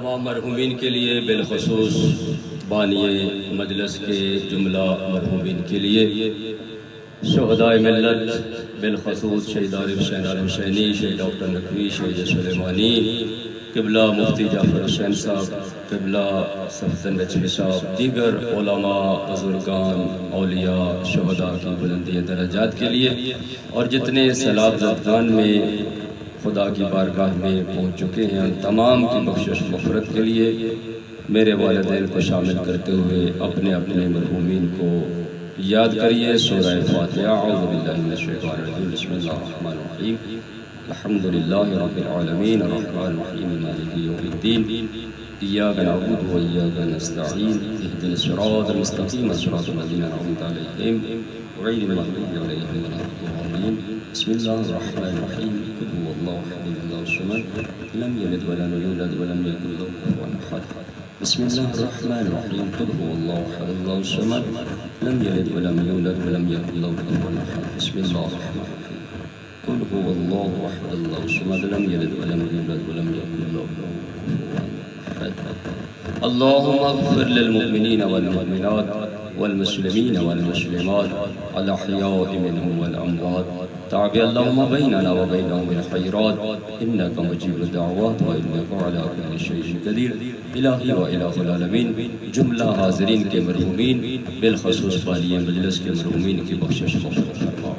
تمام مرحومین کے لیے، بالخصوص بانی مجلس کے جملہ مرحومین کے لیے، شہدائے ملت بالخصوص شہید عارف حسین الحسینی، شہید ڈاکٹر نقوی، شہید سلیمانی، قبلہ مفتی جعفر حسین صاحب، قبلہ صفدر نجمی صاحب، دیگر علماء، بزرگان، اولیاء، شہداء کی بلندی درجات کے لیے، اور جتنے سیلاب زدگان میں خدا کی بارگاہ میں پہنچ چکے ہیں، ان تمام کی بخشش مغفرت کے لیے میرے والدین کو شامل کرتے ہوئے اپنے اپنے مرحومین کو یاد کریے۔ سورہ فاتحہ۔ اعوذ باللہ من الشیطان الرجیم، بسم اللہ الرحمن الرحیم، الحمدللہ رب العالمین، الرحمن الرحیم، مالک یوم الدین، ایاک نعبد و ایاک نستعین، اہدنا الصراط المستقیم، صراط الذین انعمت علیہم غیر المغضوب علیہم ولا الضالین۔ بسم اللہ الرحمن الرحیم، قل هو اللہ احد اللہ الصمد، لم یلد ولم یولد ولم یکن له کفوا احد۔ بسم اللہ الرحمن الرحیم، قل هو اللہ احد اللہ الصمد، لم یلد ولم یولد ولم یکن له کفوا احد۔ بسم اللہ الرحمن الرحیم، قل هو اللہ احد اللہ الصمد، لم یلد ولم یولد ولم یکن له کفوا احد۔ اللہم اغفر للمؤمنین والمؤمنات والمسلمین والمسلمات الاحیاء منهم والاموات، تعبی اللہم بیننا و بینہم بالخیرات، انکا مجیب الدعوات و انکا علی کل شیء قدیر۔ الہی و الہ العالمین، جملہ حاضرین کے مرحومین، بالخصوص بالی مجلس کے مرحومین کی بخشش مغفرت فرما،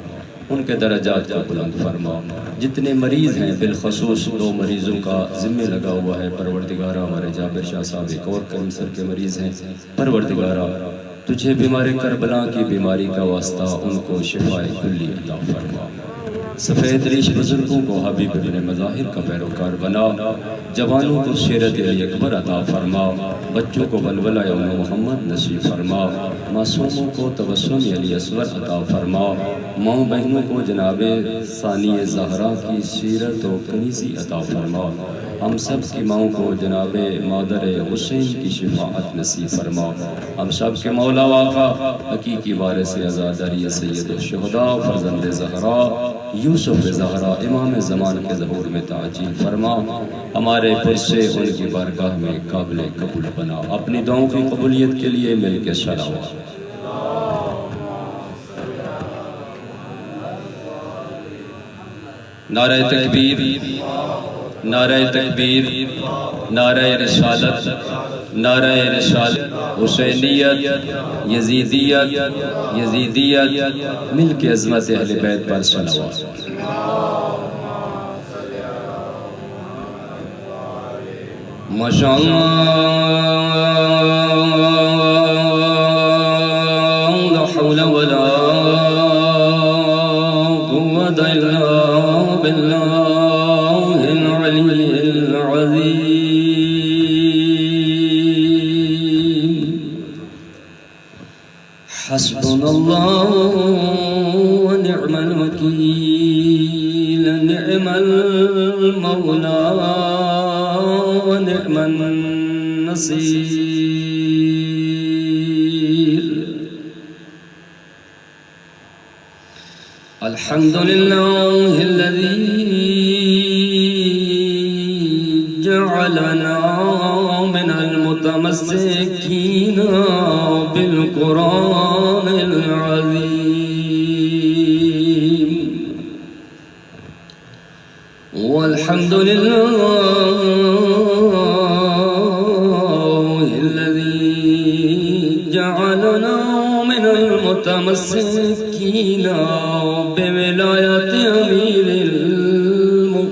ان کے درجات کو بلند فرما۔ جتنے مریض ہیں، بالخصوص 2 مریضوں کا ذمہ لگا ہوا ہے، پروردگارہ ہمارے جابر شاہ صاحب ایک اور کینسر کے مریض ہیں، پروردگارہ تجھے بیمار کربلا کی بیماری کا واسطہ ان کو شفائے کلی عطا فرما۔ سفید ریش بزرگوں کو حبیب ابن مظاہر کا پیروکار بنا، جوانوں کو سیرت علی اکبر عطا فرما، بچوں کو ولولہ یوم محمد نصیب فرما، معصوموں کو تبسم علی اصغر عطا فرما، ماں بہنوں کو جناب ثانی زہرا کی سیرت و کنیزی عطا فرما، ہم سب کی ماں کو جناب مادر حسین کی شفاعت نصیب فرما، ہم سب کے مولا واقع حقیقی وارث عزاداری سید الشہداء فرزند زہرا یوسف زہرا امام زمان کے ظہور میں تعجیل فرما، ہمارے پھر سے ان کی بارگاہ میں قابل قبول بنا۔ اپنی دعاؤں کی قبولیت کے لیے مل کے صلوات۔ نعرہ تکبیر، نعرہ تکبیر، نعرہ رسالت، نعرہ رسالت، حسینیت، یزیدیت، یزیدیت، مل کے عظمت اہل بیت پر صلوات۔ ماشاءاللہ، لا حول ولا قوة الا باللہ العلی العظیم۔ حسبنا اللہ ونعم الوکیل، نعم المولا ونعم النصیر۔ الحمدللہ الذی جعلنا من المتمسکین بالقرآن العظیم، والحمدللہ الذی جعلنا من المتمسکین بولایت امیر المؤمنین،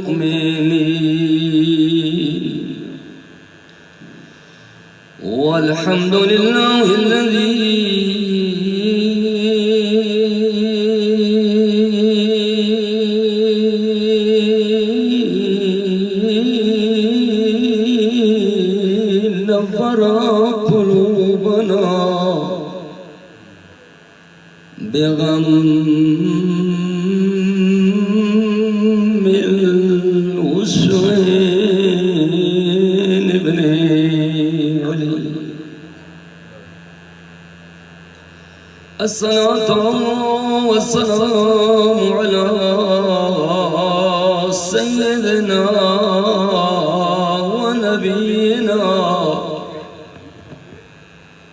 والحمدللہ الذی نور قلوبنا بغم الحسین ابن علی۔ الصلاة والسلام على سيدنا نبينا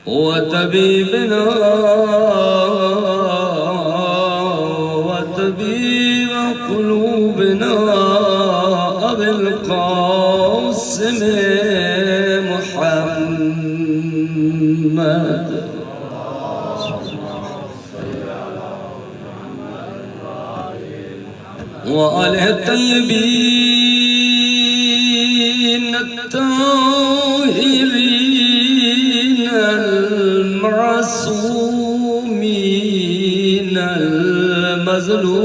وطبيبنا وطبيب قلوبنا أبي القاسم محمد وآله الطيبين الطاهرين المعصومين المظلومين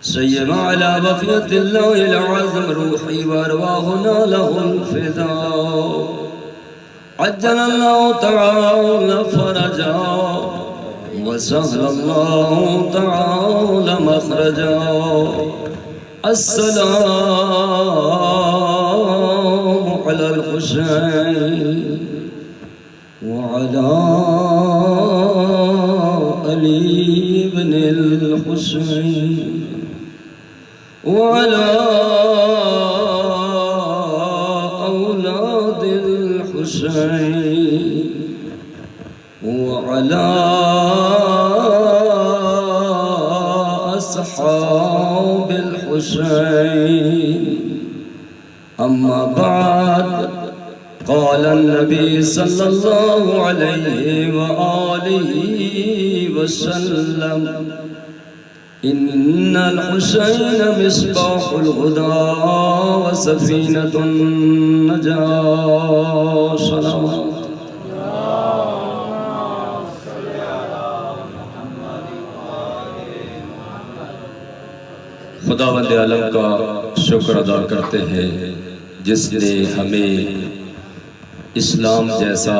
سيما على بقية الله العظم روحي وارواحنا له الفداء عجل الله تعالى فرجا وسهل الله تعالى مخرجا السلام على الحسين وعلى علي بن الحسين وعلى أولاد الحسين وعلى أصحاب الحسين أما بعد قال النبي صلى الله عليه وآله وسلم إن الحسين مصباح الهدى وسفينة النجاة صلوات خداوند عالم کا شکر ادا کرتے ہیں جس نے ہمیں اسلام جیسا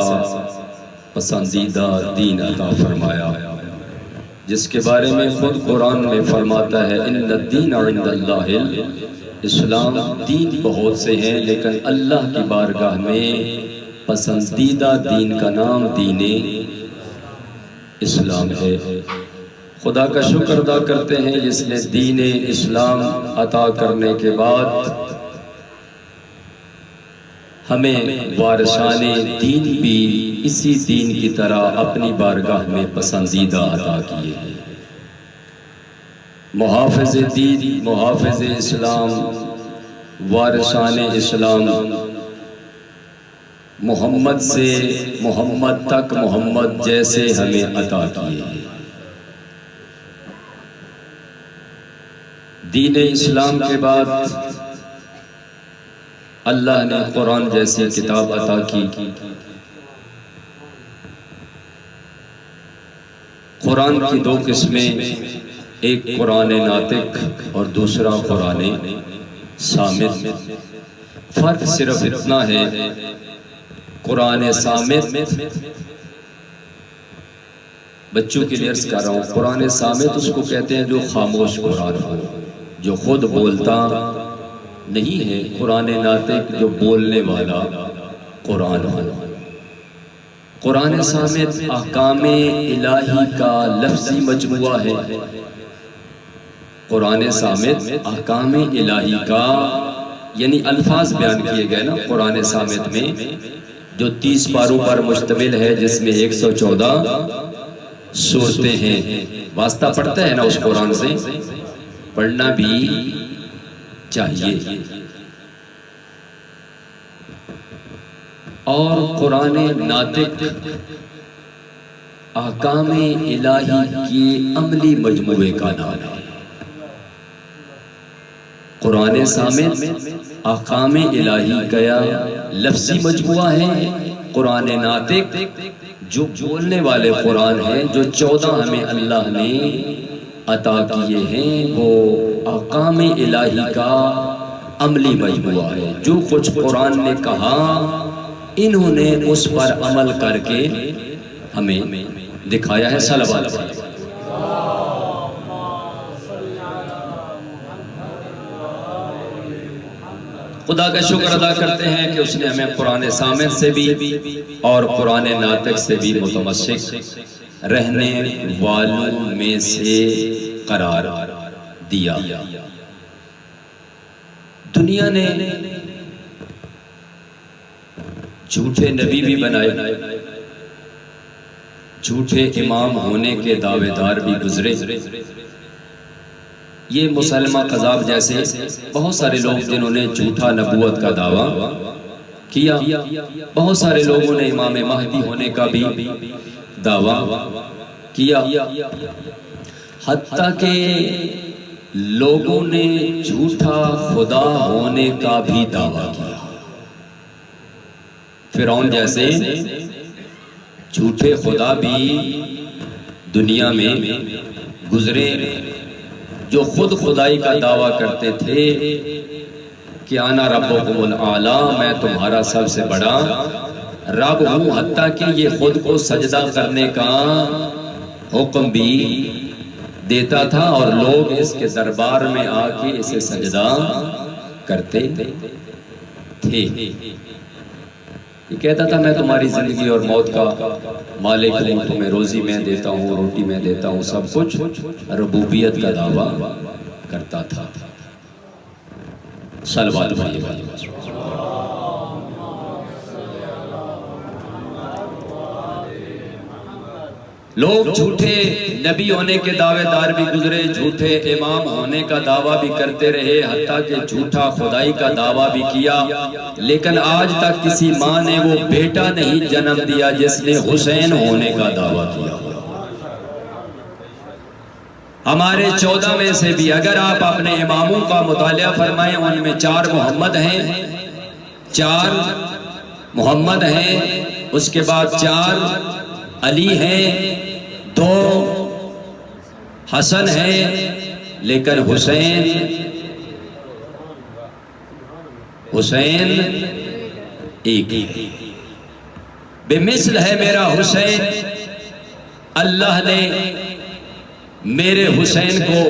پسندیدہ دین عطا فرمایا، جس کے بارے میں خود قرآن میں فرماتا ہے ان الدین عند اللہ اسلام، دین بہت سے ہیں لیکن اللہ کی بارگاہ میں پسندیدہ دین کا نام دین اسلام ہے۔ خدا کا شکر ادا کرتے ہیں جس نے دین اسلام عطا کرنے کے بعد ہمیں وارثان دین بھی اسی دین کی طرح اپنی بارگاہ میں پسندیدہ عطا کیے ہیں۔ محافظ دین، محافظ اسلام، وارثان اسلام محمد سے محمد تک محمد جیسے ہمیں عطا کیے ہیں۔ دین اسلام کے بعد اللہ نے قرآن جیسی کتاب عطا کی۔ قرآن کی دو قسمیں، ایک قرآن ناطق اور دوسرا قرآن صامت۔ فرق صرف اتنا ہے، قرآن صامت بچوں کے لیے عرض کر رہا ہوں، قرآن صامت اس کو کہتے ہیں جو خاموش قرآن ہو، جو خود بولتا نہیں ہے۔ قرآن ناطق جو بولنے والا قرآن ہو۔ قرآن صامت احکام الہی کا لفظی مجموعہ ہے۔ قرآن صامت احکام الہی کا یعنی الفاظ بیان کیے گئے نا قرآن صامت میں، جو 30 پاروں پر مشتمل ہے، جس میں 114 سورتیں ہیں۔ واسطہ پڑھتا ہے نا اس قرآن سے، پڑھنا بھی چاہیے۔ اور قرآن ناطق احکام الہی کی عملی مجموعے کا نام ہے۔ قرآن صامت احکام الہی کا لفظی مجموعہ ہے۔ قرآن ناطق جو بولنے والے قرآن ہیں، جو 14 ہمیں اللہ نے عطا کیے ہیں، وہ احکام الہی کا عملی مجموعہ ہے۔ جو کچھ قرآن نے کہا انہوں نے اس پر عمل کر کے ہمیں دکھایا ہے۔ صلوات خدا کا شکر ادا کرتے ہیں کہ اس نے ہمیں قرآن صامت سے بھی اور قرآن ناطق سے بھی متمسک رہنے والوں میں سے قرار دیا۔ دنیا نے جھوٹے نبی بھی بنائے، جھوٹے امام ہونے کے دعوے دار بھی گزرے۔ یہ مسلمہ قذاب جیسے بہت سارے لوگ جنہوں نے جھوٹا نبوت کا دعویٰ کیا، بہت سارے لوگوں نے امام مہدی ہونے کا بھی دعویٰ کیا، حتیٰ کہ لوگوں نے جھوٹا خدا ہونے کا بھی دعویٰ کیا۔ فرعون جیسے جھوٹے خدا بھی دنیا میں گزرے، جو خود خدائی کا دعویٰ کرتے تھے کہ انا ربکم الاعلی، میں تمہارا سب سے بڑا رب ہوں، حتیٰ کہ یہ خود کو سجدہ کرنے کا حکم بھی دیتا تھا اور لوگ اس کے دربار میں آ کے اسے سجدہ کرتے تھے۔ یہ کہتا تھا میں تمہاری زندگی اور موت کا مالک ہوں، تمہیں روزی میں دیتا ہوں، روٹی میں دیتا ہوں، سب کچھ ربوبیت کا دعویٰ کرتا تھا۔ صلوات پڑھیے گا۔ لوگ جھوٹے نبی ہونے کے دعوے دار بھی گزرے، جھوٹے امام ہونے کا دعویٰ بھی کرتے رہے، حتیٰ کہ جھوٹا خدائی کا دعویٰ بھی کیا، لیکن آج تک کسی ماں نے وہ بیٹا نہیں جنم دیا جس نے حسین ہونے کا دعویٰ کیا۔ ہمارے 14 میں سے بھی اگر آپ اپنے اماموں کا مطالعہ فرمائیں، ان میں 4 محمد ہیں، 4 محمد ہیں، اس کے بعد 4 علی ہیں، 2 حسن ہیں، لیکن حسین ایک ہے۔ بے مثل ہے میرا حسین، اللہ نے میرے حسین کو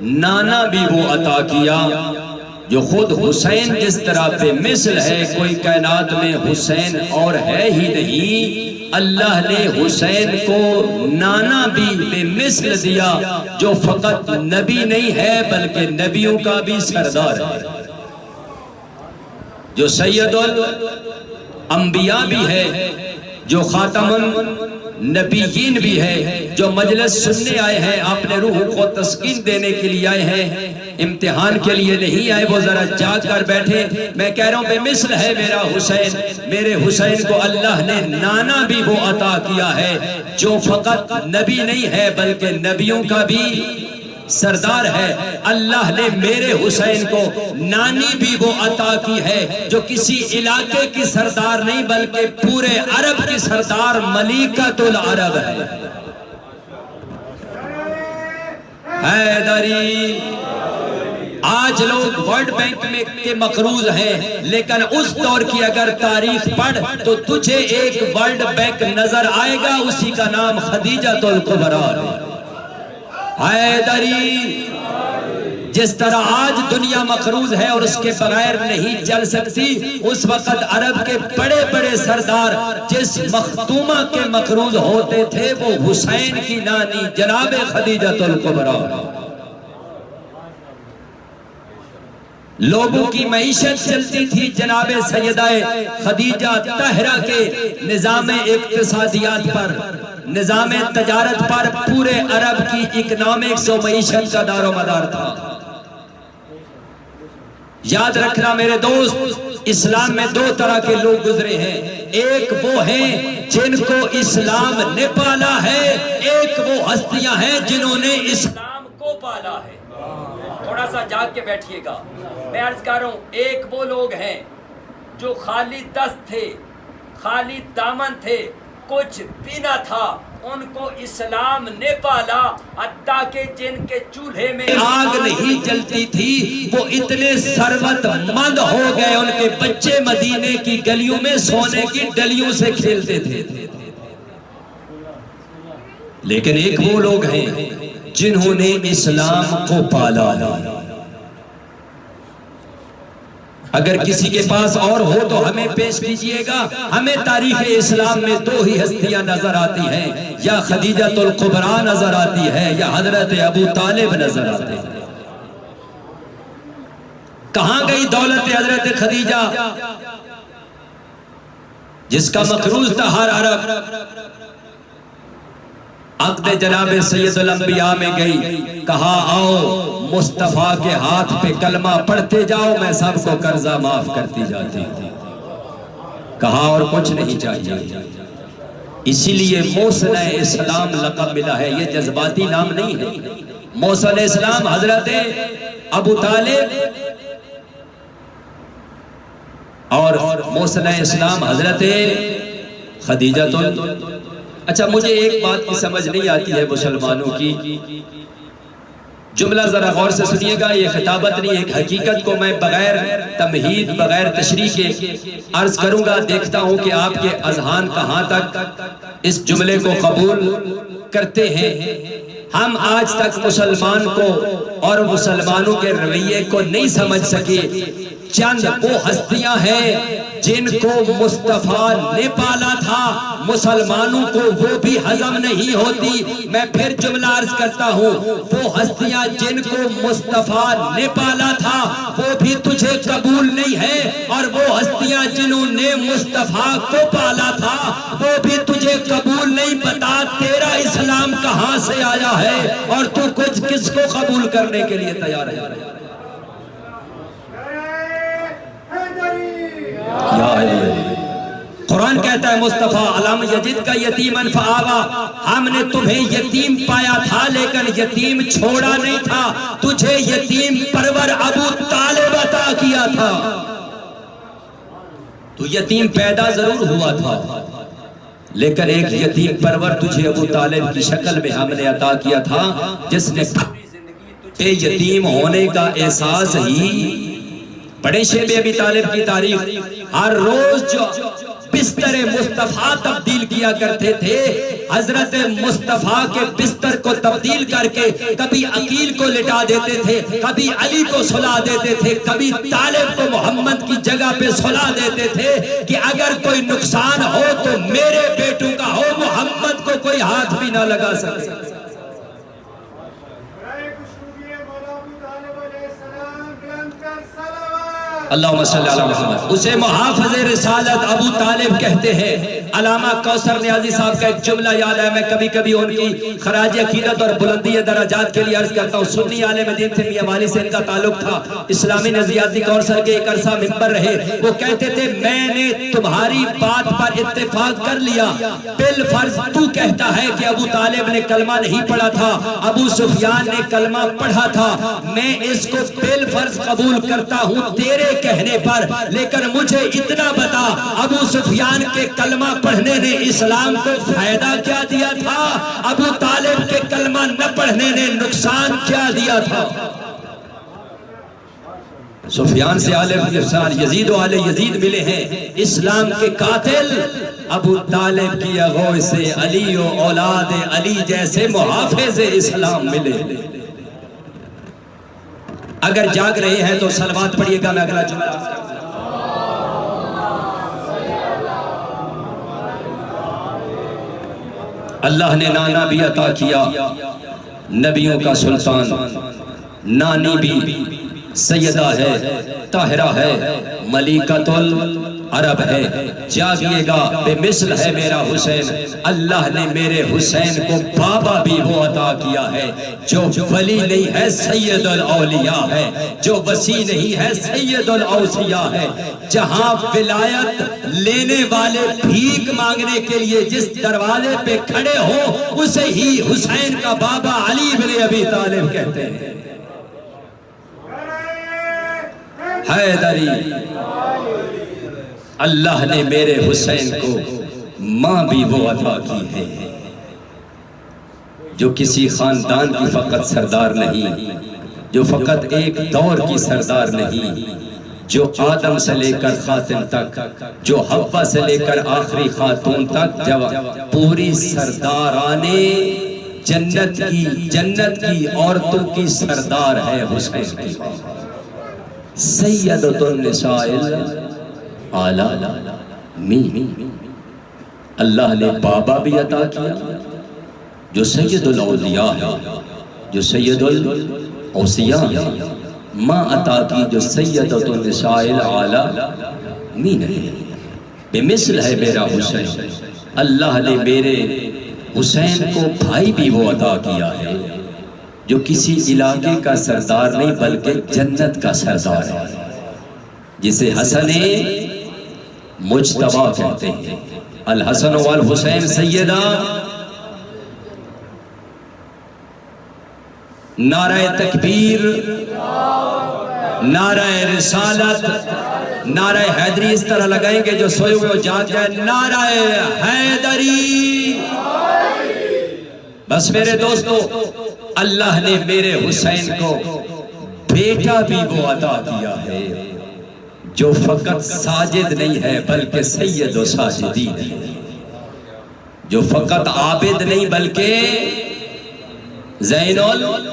نانا بھی وہ عطا کیا جو خود حسین جس طرح بے مثل ہے، کوئی کائنات میں حسین اور ہے ہی نہیں۔ اللہ نے حسین کو نانا بھی بے مثل دیا جو فقط نبی نہیں ہے بلکہ نبیوں کا بھی سردار ہے، جو سید الانبیاء بھی ہے، جو خاتم النبیین بھی ہے، جو مجلس سننے آئے ہیں، اپنے روح کو تسکین دینے کے لیے آئے ہیں، امتحان کے لیے نہیں آئے، وہ ذرا جاگ کر بیٹھے۔ میں کہہ رہا ہوں بے مثل ہے میرا حسین، میرے حسین کو اللہ نے نانا بھی وہ عطا کیا ہے جو فقط نبی نہیں ہے بلکہ نبیوں کا بھی سردار ہے۔ اللہ نے میرے حسین کو نانی بھی وہ عطا کی ہے جو کسی علاقے کی سردار نہیں بلکہ پورے عرب کی سردار ملیکۃ العرب ہے، حیدری۔ آج لوگ ورلڈ بینک میں کے مقروض ہیں، لیکن اس دور کی اگر تاریخ پڑھ تو تجھے ایک ورلڈ بینک نظر آئے گا، اسی کا نام خدیجہ الکبریٰ ہے، حیدری۔ جس طرح آج دنیا مقروض ہے اور اس کے بغیر نہیں چل سکتی، اس وقت عرب کے بڑے بڑے سردار جس مختومہ کے مقروض ہوتے تھے وہ حسین کی نانی جناب خدیجہ الکبریٰ۔ لوگوں کی معیشت چلتی تھی جناب سیدہ خدیجہ طاہرہ کے نظام اقتصادیات پر، نظام تجارت پر، پورے عرب کی اکنامکس و معیشت کا دار و مدار تھا۔ یاد رکھنا میرے دوست، اسلام میں 2 طرح کے لوگ گزرے ہیں، ایک وہ ہیں جن کو اسلام نے پالا ہے، ایک وہ ہستیاں ہیں جنہوں نے اسلام کو پالا ہے۔ تھوڑا سا جاگ کے بیٹھیے گا، میں عرض کر رہا ہوں، ایک وہ لوگ ہیں جو خالی دست تھے، خالی دامن تھے، کچھ بھی نہ تھا، ان کو اسلام نے پالا، حتیٰ کہ جن کے چولہے میں آگ نہیں جلتی تھی وہ اتنے ثروت مند ہو گئے، ان کے بچے مدینے کی گلیوں میں سونے کی ڈلیوں سے کھیلتے تھے۔ لیکن ایک وہ لوگ ہیں جنہوں نے اسلام کو پالا۔ اگر کسی کے پاس اور ہو تو ہمیں پیش کیجئے گا۔ ہمیں تاریخ اسلام میں 2 ہی ہستیاں نظر آتی ہیں، یا خدیجہ الکبریٰ نظر آتی ہے یا حضرت ابو طالب نظر آتے ہیں۔ کہاں گئی دولت حضرت خدیجہ جس کا مقروض تھا ہر عرب؟ عقد جناب سید الانبیاء میں گئی، کہا آؤ مصطفیٰ کے ہاتھ پہ کلمہ پڑھتے جاؤ، میں سب کو قرضہ معاف کرتی جاتی ہوں۔ کہا اور کچھ نہیں چاہیے۔ اسی لیے محسن اسلام لقب ملا ہے، یہ جذباتی نام نہیں ہے۔ محسن اسلام حضرت ابو طالب اور محسن اسلام حضرت خدیجہ۔ اچھا مجھے ایک بات کی سمجھ نہیں آتی ہے مسلمانوں کی، جملہ ذرا غور سے سنیے گا، یہ خطابت نہیں، ایک حقیقت کو میں بغیر تمہید بغیر تشریح کے عرض کروں گا، دیکھتا ہوں کہ آپ کے اذہان کہاں تک اس جملے کو قبول کرتے ہیں۔ ہم آج تک مسلمان کو اور مسلمانوں کے رویے کو نہیں سمجھ سکے۔ چند وہ ہستیاں ہیں جن کو مصطفیٰ نے پالا تھا، مسلمانوں کو وہ بھی ہضم نہیں ہوتی۔ میں پھر جملہ عرض کرتا ہوں، وہ ہستیاں جن کو مصطفیٰ نے پالا تھا وہ بھی تجھے قبول نہیں ہے، اور وہ ہستیاں جنہوں نے مصطفیٰ کو پالا تھا وہ بھی تجھے قبول نہیں۔ بتا تیرا اسلام کہاں سے آیا ہے اور تو کچھ کس کو قبول کرنے کے لیے تیار ہے؟ قرآن کہتا ہے مصطفیٰ علم یجد کا یتیمن فآوا، ہم نے تمہیں یتیم پایا تھا لیکن یتیم چھوڑا نہیں تھا، تجھے یتیم پرور ابو طالب عطا کیا تھا۔ تو یتیم پیدا ضرور ہوا تھا لیکن ایک یتیم پرور تجھے ابو طالب کی شکل میں ہم نے عطا کیا تھا، جس نے تجھے یتیم ہونے کا احساس ہی۔ بڑے شیب ابی طالب کی تاریخ، ہر روز جو بستر مصطفیٰ تبدیل کیا کرتے تھے، حضرت مصطفیٰ کے بستر کو تبدیل کر کے کبھی عقیل کو لٹا دیتے تھے، کبھی علی کو سلا دیتے تھے، کبھی طالب کو محمد کی جگہ پہ سلا دیتے تھے کہ اگر کوئی نقصان ہو تو میرے بیٹوں کا ہو، محمد کو کوئی ہاتھ بھی نہ لگا سکے۔ اللہم صلی اللہ علیہ وسلم۔ اسے محافظ رسالت ابو طالب کہتے ہیں۔ علامہ کوثر نیازی صاحب کا ایک جملہ یاد ہے، میں کبھی کبھی ان کی خراج عقیدت اور بلندی درجات کے لیے عرض کرتا ہوں۔ سنی عالم دین تھے، میاں والی سے ان کا تعلق تھا، اسلامی نظریاتی کونسل کے ایک عرصہ ممبر رہے۔ وہ کہتے تھے میں نے تمہاری بات پر اتفاق کر لیا، بالفرض تو کہتا ہے کہ ابو طالب نے کلمہ نہیں پڑھا تھا، ابو سفیان نے کلمہ پڑھا تھا، میں اس کو بالفرض قبول کرتا ہوں تیرے کہنے پر، لیکن مجھے اتنا بتا ابو سفیان کے کلمہ پڑھنے نے اسلام کو فائدہ کیا دیا تھا، ابو طالب کے کلمہ نہ پڑھنے نے نقصان کیا دیا تھا؟ سفیان سے آل یزید و آل یزید ملے ہیں، اسلام کے قاتل ابو طالب کی اغوث سے علی و اولاد علی جیسے محافظ اسلام ملے۔ اگر جاگ رہے ہیں تو صلوات پڑھیے گا، میں اگلا جملہ عرض کرتا ہوں۔ اللہ نے نانا بھی عطا کیا، نبیوں کا سلطان، نانی بھی سیدہ ہے، طاہرہ ہے، ملکۃ العرب ہے، جاگیے گا بے مثل ہے میرا حسین، اللہ نے میرے حسین کو بابا بھی وہ عطا کیا ہے، جو ولی نہیں ہے سید الاولیاء ہے، جو وسیع نہیں ہے سید الاوصیاء ہے، جہاں ولایت لینے والے بھیک مانگنے کے لیے جس دروازے پہ کھڑے ہو اسے ہی حسین کا بابا علی بن ابی طالب کہتے ہیں۔ حیدری، اللہ نے میرے حسین کو ماں بھی وہ عطا کی ہے، جو کسی خاندان کی فقط سردار نہیں، جو فقط ایک دور کی سردار نہیں، جو آدم سے لے کر خاتم تک، جو حوا سے لے کر آخری خاتون تک، جب پوری سردارانے جنت کی عورتوں کی سردار ہے حسین کی ماں، سیدۃ النساء العالمین۔ اللہ نے بابا بھی عطا کیا جو سید الاولیاء ہے، جو سید الاوصیاء ہے، ماں عطا کی جو سیدۃ النساء العالمین ہے، بمثل ہے میرا حسین، اللہ نے میرے حسین کو بھائی بھی وہ عطا کیا ہے جو کسی علاقے کا سردار نہیں بلکہ جنت کا سردار ہے، جسے حسن مجتبیٰ کہتے ہیں۔ الحسن والحسین سیدہ، نعرہ تکبیر، نعرہ رسالت، نعرہ حیدری اس طرح لگائیں گے جو سوئے ہوئے جاگ جائے، نعرہ حیدری۔ بس میرے دوستو، اللہ نے میرے حسین کو بیٹا بھی وہ عطا کیا ہے جو فقط ساجد نہیں ہے بلکہ سید و ساجدین ہے، جو فقط عابد نہیں بلکہ زین العابدین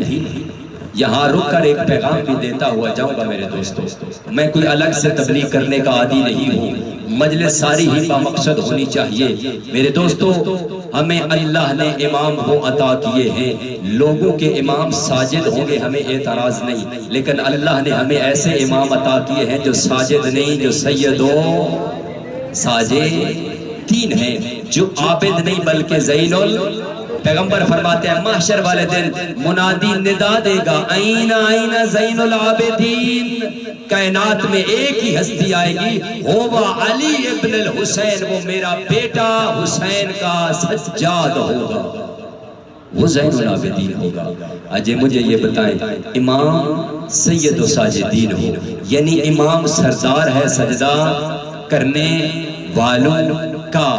ہے۔ یہاں رک کر ایک پیغام بھی دیتا ہوا جاؤں گا میرے دوستو، میں کوئی الگ سے تبلیغ کرنے کا عادی نہیں ہوں، مجلس ساری ہی با مقصد ہونی چاہیے۔ میرے دوستو، ہمیں اللہ نے امام وہ عطا کیے ہیں، لوگوں کے امام ساجد ہوں گے ہمیں اعتراض نہیں، لیکن اللہ نے ہمیں ایسے امام عطا کیے ہیں جو ساجد نہیں، جو سید و ساجدین ہیں، جو عابد نہیں بلکہ زین پیغمبر فرماتے ہیں محشر والے دن منادی ندا دے گا، آئین آئین زین العابدین، کائنات میں ایک ہی ہستی آئے گی، ہوا علی ابن الحسین، وہ میرا بیٹا حسین کا سجاد ہوگا، وہ زین العابدین ہوگا۔ اجے مجھے یہ بتائیں، امام سید و ساجدین ہو یعنی امام سردار ہے سجدہ کرنے والوں کا۔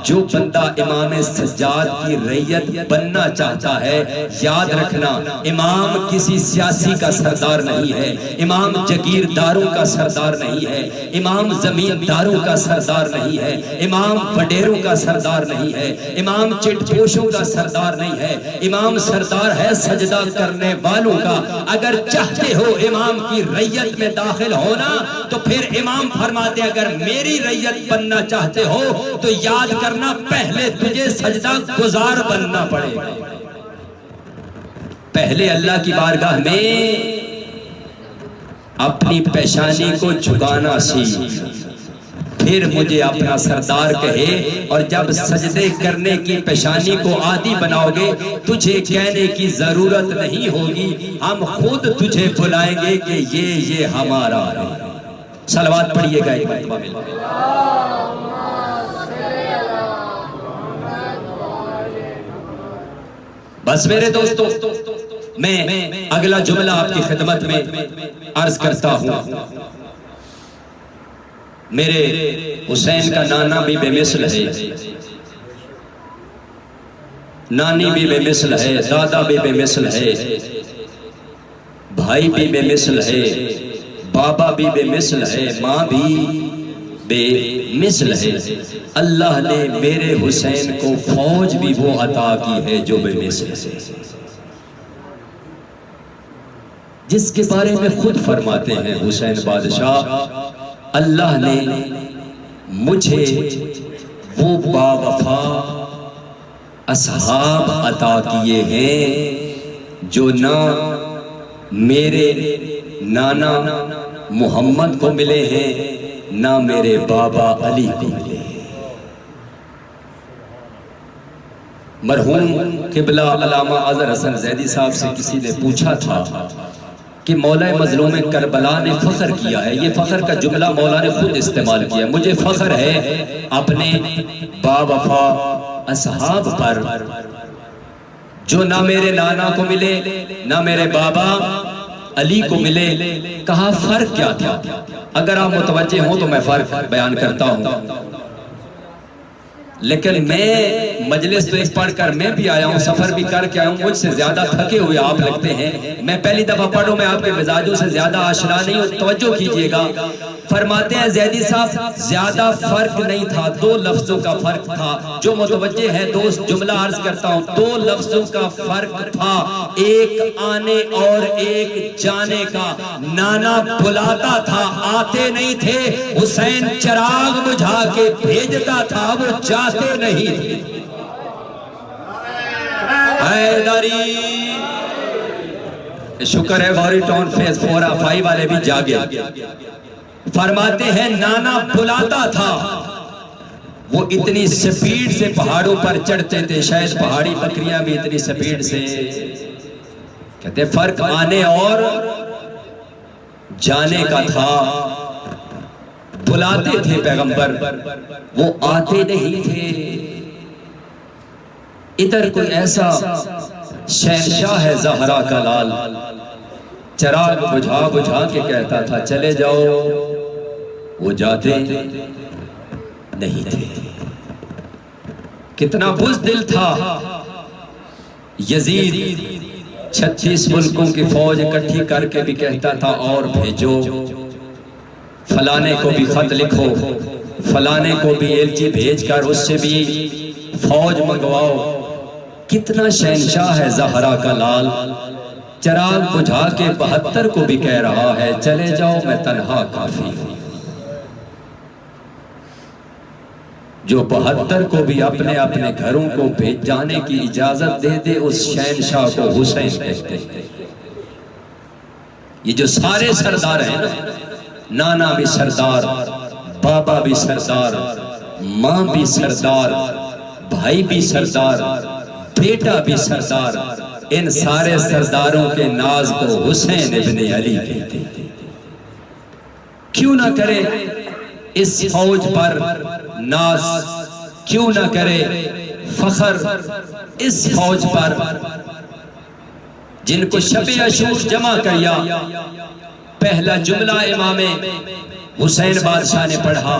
جو بندہ امام سجاد کی رعیت بننا چاہتا ہے، یاد رکھنا امام کسی سیاسی کا سردار نہیں ہے، امام جگیرداروں کا سردار نہیں ہے، امام زمینداروں کا سردار نہیں ہے، امام وڈیروں کا سردار نہیں ہے، امام چٹ پوشوں کا سردار نہیں ہے، امام سردار ہے سجدہ کرنے والوں کا۔ اگر چاہتے ہو امام کی رعیت میں داخل ہونا تو پھر امام فرماتے ہیں اگر میری رعیت بننا چاہتے ہو تو یاد کرنا پہلے تجھے سجدہ گزار بننا پڑے گا، پہلے اللہ کی بارگاہ میں اپنی پیشانی کو جھکانا سیکھ، پھر مجھے اپنا سردار کہے، اور جب سجدے کرنے کی پیشانی کو عادی بناؤ گے تجھے کہنے کی ضرورت نہیں ہوگی، ہم خود تجھے بلائیں گے کہ یہ ہمارا ہے۔ صلوات پڑھیے گا ایک مرتبہ مل کے۔ بس میرے دوستو، میں اگلا جملہ آپ کی خدمت میں عرض کرتا ہوں۔ میرے حسین کا نانا بھی بے مثل ہے، نانی بھی بے مثل ہے، دادا بھی بے مثل ہے، بھائی بھی بے مثل ہے، بابا بھی بے مثل ہے، ماں بھی بے مثل ہے۔ اللہ نے میرے حسین کو فوج بھی وہ عطا کی ہے جو بے مثل ہے، جس کے بارے میں خود فرماتے ہیں حسین بادشاہ، اللہ نے مجھے وہ باوفا اصحاب عطا کیے ہیں جو نہ میرے نانا محمد کو ملے ہیں نہ میرے بابا علی کو ملے ہیں۔ مرحوم قبلہ علامہ اظہر حسن زیدی صاحب سے کسی نے پوچھا تھا کہ مولا مظلوم کربلا نے فخر کیا ہے، یہ فخر کا جملہ مولا نے خود استعمال کیا، مجھے فخر ہے اپنے باوفا اصحاب پر جو نہ میرے نانا کو ملے نہ میرے بابا علی کو ملے۔ کہا فرق کیا تھا؟ اگر آپ متوجہ ہوں تو میں فرق بیان کرتا ہوں، لیکن میں مجلس تو ایک پڑھ کر میں بھی آیا ہوں، سفر بھی کر کے آیا ہوں، مجھ سے زیادہ تھکے ہوئے آپ لگتے ہیں، میں پہلی دفعہ پڑھوں، میں آپ کے مزاجوں سے زیادہ آشنا نہیں ہوں، توجہ کیجئے گا۔ فرماتے ہیں زیدی صاحب زیادہ فرق نہیں تھا، دو لفظوں کا فرق تھا، جو متوجہ ہے دوست جملہ عرض کرتا ہوں، دو لفظوں کا فرق تھا، ایک آنے اور ایک جانے کا۔ نانا بلاتا تھا، آتے نہیں تھے، حسین چراغ بجھا کے بھیجتا تھا، وہ جاتے نہیں تھے۔ حیدری شکر ہے غوری ٹاؤن فیز 4 اور 5 والے بھی جاگے. فرماتے ہیں نانا بلاتا تھا، وہ اتنی سپیڈ سے پہاڑوں پر چڑھتے تھے، شاید پہاڑی بکریاں بھی اتنی سپیڈ سے. کہتے فرق آنے اور جانے کا تھا. بلاتے تھے پیغمبر، وہ آتے نہیں تھے. ادھر کوئی ایسا شہنشاہ ہے زہرا کا لال، چراغ بجھا بجھا کے کہتا تھا چلے جاؤ، وہ جاتے نہیں تھے. کتنا بزدل تھا یزید. 36 ملکوں کی فوج اکٹھی کر کے بھی کہتا تھا اور بھیجو، فلانے کو بھی خط لکھو، فلانے کو بھی ایلچی بھیج کر اس سے بھی فوج منگواؤ. کتنا شہنشاہ ہے زہرا کا لال، چراغ بجھا کے 72 کو بھی کہہ رہا ہے چلے جاؤ میں تنہا کافی ہوں. جو 72 کو بھی اپنے اپنے گھروں کو بھیج جانے کی اجازت دے دے اس شہنشاہ کو حسین کہتے ہیں. یہ جو سارے سردار ہیں نا، نانا بھی سردار، بابا بھی سردار، ماں بھی سردار، بھائی بھی سردار، بیٹا بھی سردار، ان سارے سرداروں کے ناز کو حسین ابن علی کہتے ہیں. کیوں نہ کرے اس فوج پر ناز، کیوں نہ کرے فخر اس فوج پر جن کو شب عاشور جمع کیا. پہلا جملہ امام حسین بادشاہ نے پڑھا،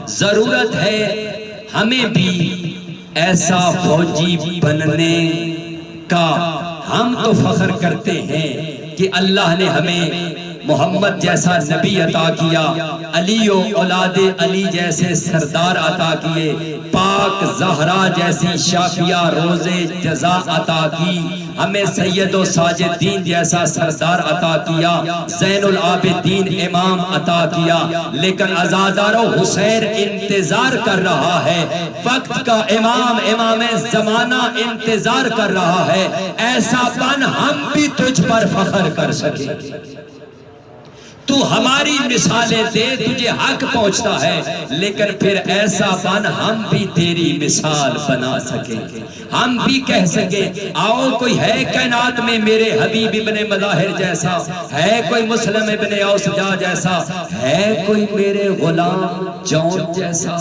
ضرورت ہے ہمیں بھی ایسا فوجی بننے کا. ہم تو فخر کرتے ہیں کہ اللہ نے ہمیں محمد جیسا نبی عطا کیا، علی و اولاد علی جیسے سردار عطا کیے، پاک زہرا جیسی شافیہ روز جزا عطا کی، ہمیں سید و ساجدین جیسا سردار عطا کیا، زین العابدین امام عطا کیا. لیکن عزادارو حسین انتظار کر رہا ہے، وقت کا امام، امام زمانہ انتظار کر رہا ہے. ایسا بن ہم بھی تجھ پر فخر کر سکیں. تو ہماری مثالیں دے، تجھے حق پہنچتا ہے، لیکن پھر ایسا بن ہم بھی تیری مثال بنا سکیں. ہم بھی کہہ سکیں آؤ کوئی ہے کائنات میں میرے حبیب ابن مظاہر جیسا، ہے کوئی مسلم ابن اوسجا جیسا، ہے کوئی میرے غلام جون جیسا.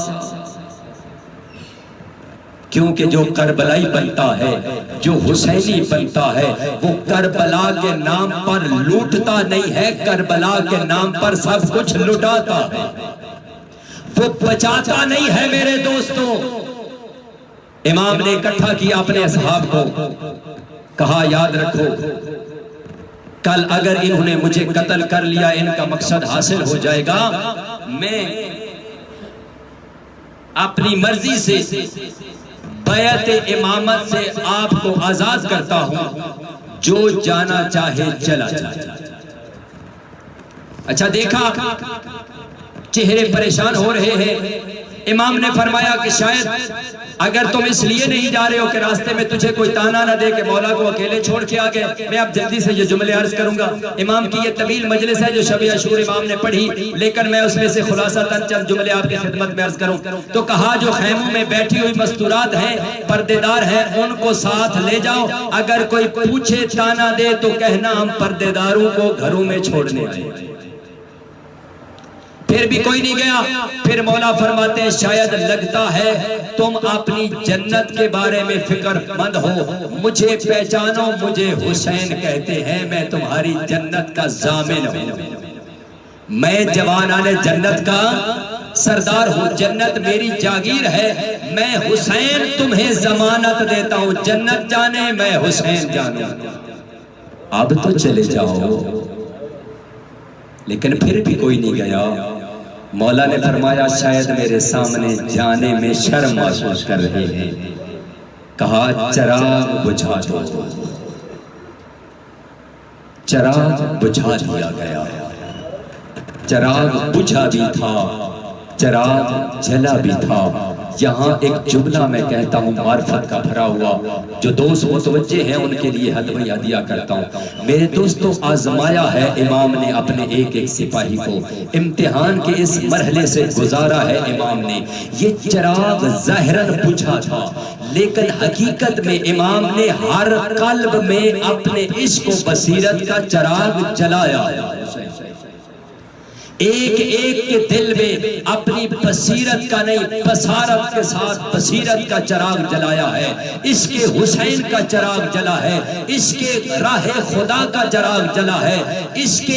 کیونکہ جو کربلائی بنتا ہے، جو حسینی بنتا ہے، وہ کربلا کے نام پر لوٹتا نہیں ہے، کربلا کے نام پر سب کچھ لٹاتا ہے. وہ بچاتا نہیں ہے میرے دوستوں. امام نے اکٹھا کیا اپنے اصحاب کو، کہا یاد رکھو کل اگر انہوں نے مجھے قتل کر لیا ان کا مقصد حاصل ہو جائے گا. میں اپنی مرضی سے بیعت امامت سے آپ کو آزاد کرتا ہوں، جو جانا چاہے چلا جائے. اچھا دیکھا چہرے پریشان ہو رہے ہیں. امام نے فرمایا کہ شاید اگر تم اس لیے نہیں جا رہے ہو کہ راستے میں تجھے کوئی تانا نہ دے کہ مولا کو اکیلے چھوڑ کے آگے. میں اب جلدی سے یہ جملے عرض کروں گا. امام کی یہ طویل مجلس ہے جو شب عاشور امام نے پڑھی، لیکن میں اس میں سے خلاصہ چند جملے آپ کی خدمت میں عرض کروں. تو کہا جو خیموں میں بیٹھی ہوئی مستورات ہیں، پردے دار ہیں، ان کو ساتھ لے جاؤ. اگر کوئی پوچھے تانا دے تو کہنا ہم پردے داروں کو گھروں میں چھوڑنے آئے. پھر بھی کوئی نہیں گیا. پھر مولا فرماتے ہیں شاید لگتا ہے تم اپنی جنت کے بارے میں فکر مند ہو، مجھے پہچانو، مجھے حسین کہتے ہیں، میں تمہاری جنت کا ضامن ہوں، میں جوانان جنت کا سردار ہوں، جنت میری جاگیر ہے، میں حسین تمہیں ضمانت دیتا ہوں، جنت جانے میں حسین جانوں. اب تو چلے جاؤ. لیکن پھر بھی کوئی نہیں گیا. مولا نے فرمایا شاید میرے سامنے جانے میں شرم محسوس کر رہے ہیں. کہا چراغ بجھا دو. چراغ بجھا دیا گیا. چراغ بجھا بھی تھا، چراغ جلا بھی تھا. یہاں ایک جملہ میں کہتا ہوں معرفت کا بھرا ہوا، جو دوست متوجہ ہیں ان کے لیے ہدیہ دیا کرتا ہوں۔ میرے دوستوں، آزمایا ہے امام نے اپنے ایک ایک سپاہی کو، امتحان کے اس مرحلے سے گزارا ہے امام نے۔ یہ چراغ ظاہراً بجھا تھا، لیکن حقیقت میں امام نے ہر قلب میں اپنے عشق و بصیرت کا چراغ جلایا۔ ایک ایک کے دل میں اپنی بصیرت کا نہیں، بصارت کے ساتھ بصیرت کا چراغ جلایا ہے۔ عشق حسین کا چراغ جلا ہے، عشق راہ خدا کا چراغ جلا ہے، عشق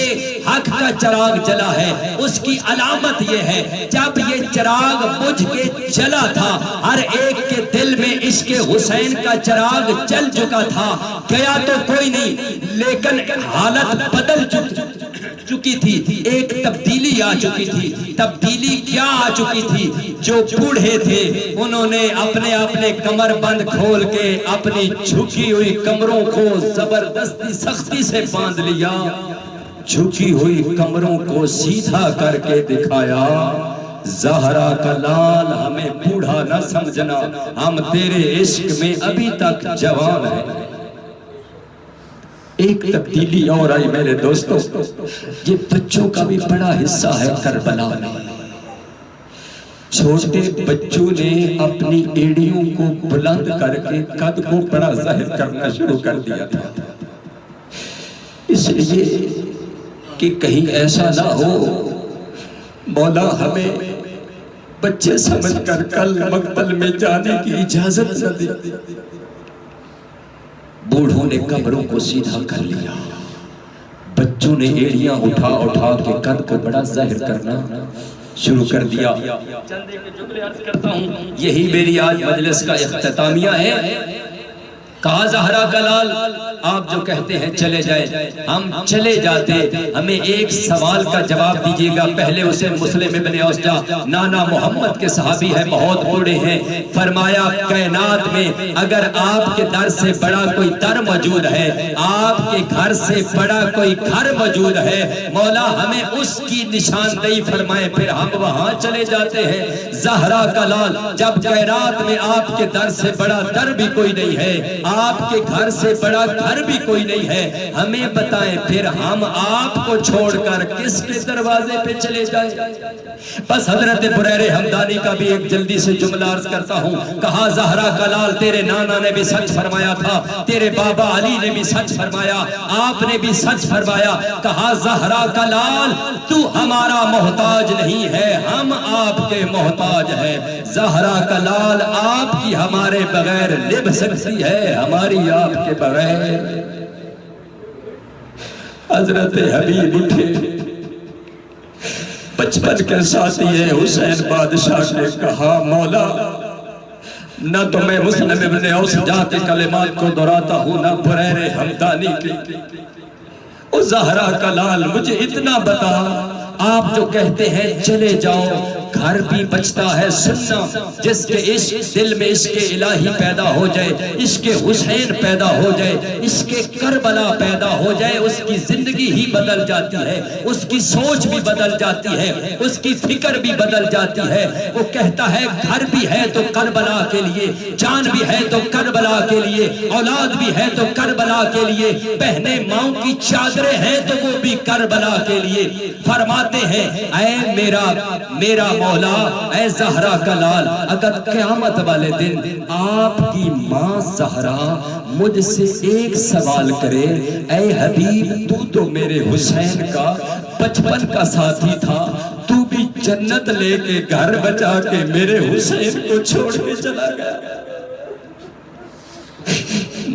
حق کا چراغ جلا ہے۔ اس کی علامت یہ ہے، جب یہ چراغ بجھ کے جلا تھا، ہر ایک کے دل میں عشق حسین کا چراغ جل چکا تھا۔ گیا تو کوئی نہیں، لیکن حالت بدل چکی تھی، ایک تبدیلی آ چکی تھی۔ تبدیلی کیا آ چکی تھی؟ جو بوڑھے تھے انہوں نے اپنے کمر بند کھول کے اپنی جھکی ہوئی کمروں کو زبردستی سختی سے باندھ لیا، جھکی ہوئی کمروں کو سیدھا کر کے دکھایا۔ زہرا کا لال ہمیں بوڑھا نہ سمجھنا، ہم تیرے عشق میں ابھی تک جوان ہیں۔ ایک تبدیلی اور آئی میرے دوستوں، یہ بچوں کا بھی بڑا حصہ ہے کربلا میں۔ چھوٹے بچوں نے اپنی ایڑیوں کو بلند کر کے قد کو بڑا ظاہر کرنا شروع کر دیا تھا، اس لیے کہ کہیں ایسا نہ ہو مولا ہمیں بچے سمجھ کر کل مقتل میں جانے کی اجازت نہ دے۔ بوڑھوں نے قبروں کو سیدھا کر لیا، بچوں نے ایڑیاں اٹھا کے قد کو بڑا ظاہر کرنا شروع کر دیا۔ چند ایک جملے عرض کرتا ہوں، یہی میری آج مجلس کا اختتامیہ ہے۔ کہا زہرا کا لال آپ جو کہتے ہیں چلے جائے، ہم چلے جاتے، ہمیں ایک سوال کا جواب دیجیے گا۔ پہلے اسے مسلم ابن اوسجا نانا محمد کے صحابی ہے، بہت بوڑھے ہیں، فرمایا کائنات میں اگر آپ کے در سے بڑا کوئی در موجود ہے، آپ کے گھر سے بڑا کوئی گھر موجود ہے، مولا ہمیں اس کی نشاندہی فرمائے، پھر ہم وہاں چلے جاتے ہیں۔ زہرا کا لال جب کائنات میں آپ کے در سے بڑا در بھی کوئی نہیں ہے، آپ کے گھر سے بڑا گھر بھی کوئی نہیں ہے، ہمیں بتائیں پھر ہم آپ کو چھوڑ کر کس کے دروازے پہ چلے جائیں۔ بس حضرت بریر حمدانی کا بھی ایک جلدی سے جملہ عرض کرتا ہوں۔ کہا زہرا کا لال تیرے نانا نے بھی سچ فرمایا تھا، تیرے بابا علی نے بھی سچ فرمایا، آپ نے بھی سچ فرمایا۔ کہا زہرا کا لال تو ہمارا محتاج نہیں ہے، ہم آپ کے محتاج ہیں۔ زہرا کا لال آپ کی ہمارے بغیر نبھ سکتی ہے، ہماری آپ کے بغیر۔ حضرت حبیب اٹھے، بچپن کے ساتھی ہے حسین بادشاہ نے کہا مولا نہ تو میں مسلم ابن اوسجا کے کلمات کو دہراتا ہوں، نہ بریر حمدانی کی۔ او زہرا کا لال مجھے اتنا بتا، آپ جو کہتے ہیں چلے جاؤ، گھر بھی بچتا ہے سننا، جس کے عشق دل میں عشق الہی پیدا ہو جائے، عشق حسین پیدا ہو جائے، عشق کربلا پیدا ہو جائے، اس کی زندگی ہی بدل جاتی ہے، اس کی سوچ بھی بدل جاتی ہے، اس کی فکر بھی بدل جاتی ہے۔ وہ کہتا ہے گھر بھی ہے تو کربلا کے لیے، جان بھی ہے تو کربلا کے لیے، اولاد بھی ہے تو کربلا کے لیے، بہنیں ماؤں کی چادریں ہیں تو وہ بھی کربلا کے لیے۔ فرماتے ہیں اے میرا مولا، اے زہرا کا لال، اگر قیامت والے دن آپ کی ماں زہرا مجھ سے ایک سوال کرے، اے حبیب تو میرے حسین کا بچپن کا ساتھی تھا، تو بھی جنت لے کے گھر بچا کے میرے حسین کو چھوڑ کے چلا گیا،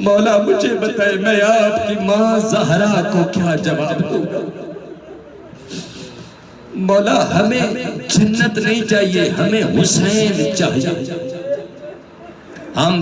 مولا مجھے بتائے میں آپ کی ماں زہرا کو کیا جواب دوں گا؟ مولا ہمیں جنت نہیں چاہیے، ہمیں حسین چاہیے۔ ہم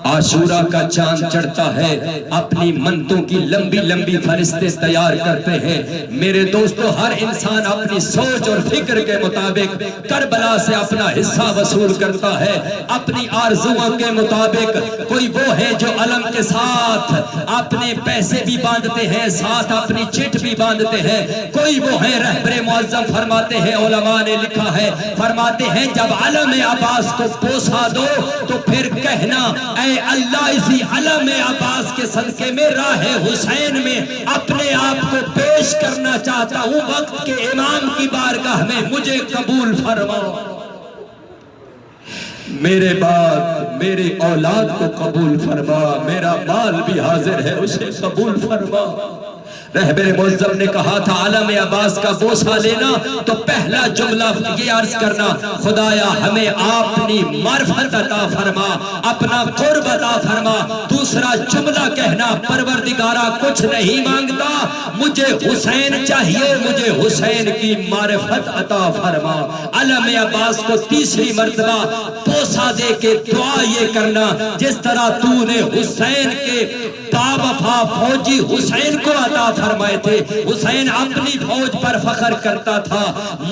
عاشورہ کا چاند چڑھتا ہے، اپنی منتوں کی لمبی لمبی فرشتے تیار کرتے ہیں۔ میرے دوستو، ہر انسان اپنی سوچ اور فکر کے مطابق کربلا سے اپنا حصہ وصول کرتا ہے، اپنی آرزوؤں کے مطابق۔ کوئی وہ ہے جو علم کے ساتھ اپنے پیسے بھی باندھتے ہیں، ساتھ اپنی چٹ بھی باندھتے ہیں۔ کوئی وہ ہے رہبر معظم فرماتے ہیں، علماء نے لکھا ہے، فرماتے ہیں جب علم عباس کو بوسا دو تو پھر کہنا اے اللہ اسی علم عباس کے صدقے میں راہ حسین میں اپنے آپ کو پیش کرنا چاہتا ہوں، وقت کے امام کی بارگاہ میں مجھے قبول فرما۔ میرے بعد میری اولاد کو قبول فرما، میرا مال بھی حاضر ہے اسے قبول فرما۔ رہبر معظم نے کہا تھا علم عباس کا بوسہ لینا تو پہلا جملہ یہ عرض کرنا، خدایا ہمیں اپنی معرفت عطا فرما، اپنا قرب عطا فرما۔ دوسرا جملہ کہنا، پروردگارا کچھ نہیں مانگتا، مجھے حسین چاہیے، مجھے حسین کی معرفت عطا فرما۔ علم عباس کو تیسری مرتبہ بوسہ دے کے دعا یہ کرنا، جس طرح تو نے حسین کے باوفا فوجی حسین کو عطا فرمائے تھے، حسین اپنی فوج پر فخر کرتا تھا،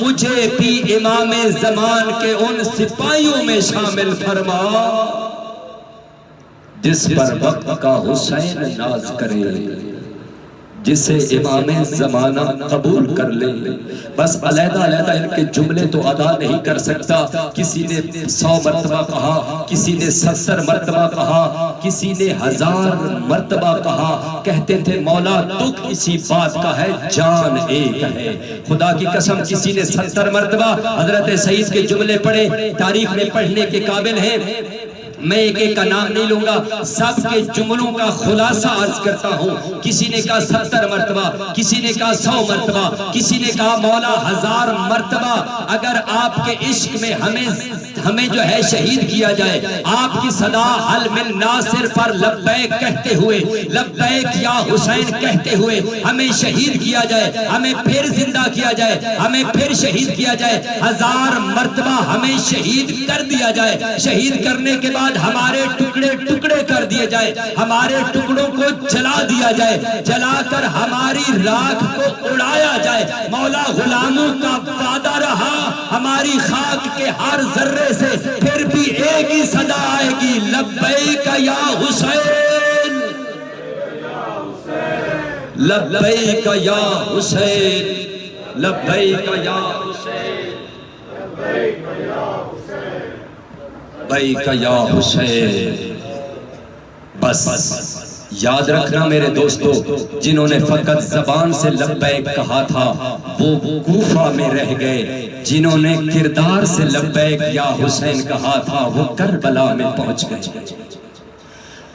مجھے بھی امام زمان کے ان سپاہیوں میں شامل فرما جس پر وقت کا حسین ناز کرے، جسے امام زمانہ قبول کر لے۔ بس علیحدہ علیحدہ ان کے جملے تو ادا نہیں کر سکتا، کسی نے 100 مرتبہ کہا، کسی نے 70 مرتبہ کہا، کسی نے 1000 مرتبہ کہا۔ کہتے تھے مولا دکھ اسی بات کا ہے، جان ایک ہے۔ خدا کی قسم کسی نے 70 مرتبہ حضرت سعید کے جملے پڑھے، تاریخ میں پڑھنے کے قابل ہیں۔ میں ایک ایک کا نام نہیں لوں گا، سب کے جملوں کا خلاصہ عرض کرتا ہوں۔ کسی نے کہا 70 مرتبہ، کسی نے کہا 100 مرتبہ، کسی نے کہا مولا 1000 مرتبہ اگر آپ کے عشق میں ہمیں جو ہے شہید کیا جائے، آپ کی صدا حل من ناصر پر لبیک کہتے ہوئے، لبیک یا حسین کہتے ہوئے ہمیں شہید کیا جائے، ہمیں پھر زندہ کیا جائے، ہمیں پھر شہید کیا جائے، 1000 مرتبہ ہمیں شہید کر دیا جائے۔ شہید کرنے کے بعد ہمارے ٹکڑے ٹکڑے کر دیے جائے، ہمارے ٹکڑوں کو جلا دیا جائے، جلا کر ہماری راکھ کو اڑایا جائے۔ مولا غلاموں کا وعدہ رہا، ہماری خاک کے ہر ذرے سے پھر بھی ایک ہی صدا آئے گی، لبیک یا حسین، لبیک یا حسین، لبیک یا حسین، لبیک یا حسین۔ بس یاد رکھنا میرے دوستو، جنہوں نے فقط زبان سے لبیک کہا تھا وہ کوفہ میں رہ گئے، جنہوں نے کردار سے لبیک یا حسین کہا تھا وہ کربلا میں پہنچ گئے۔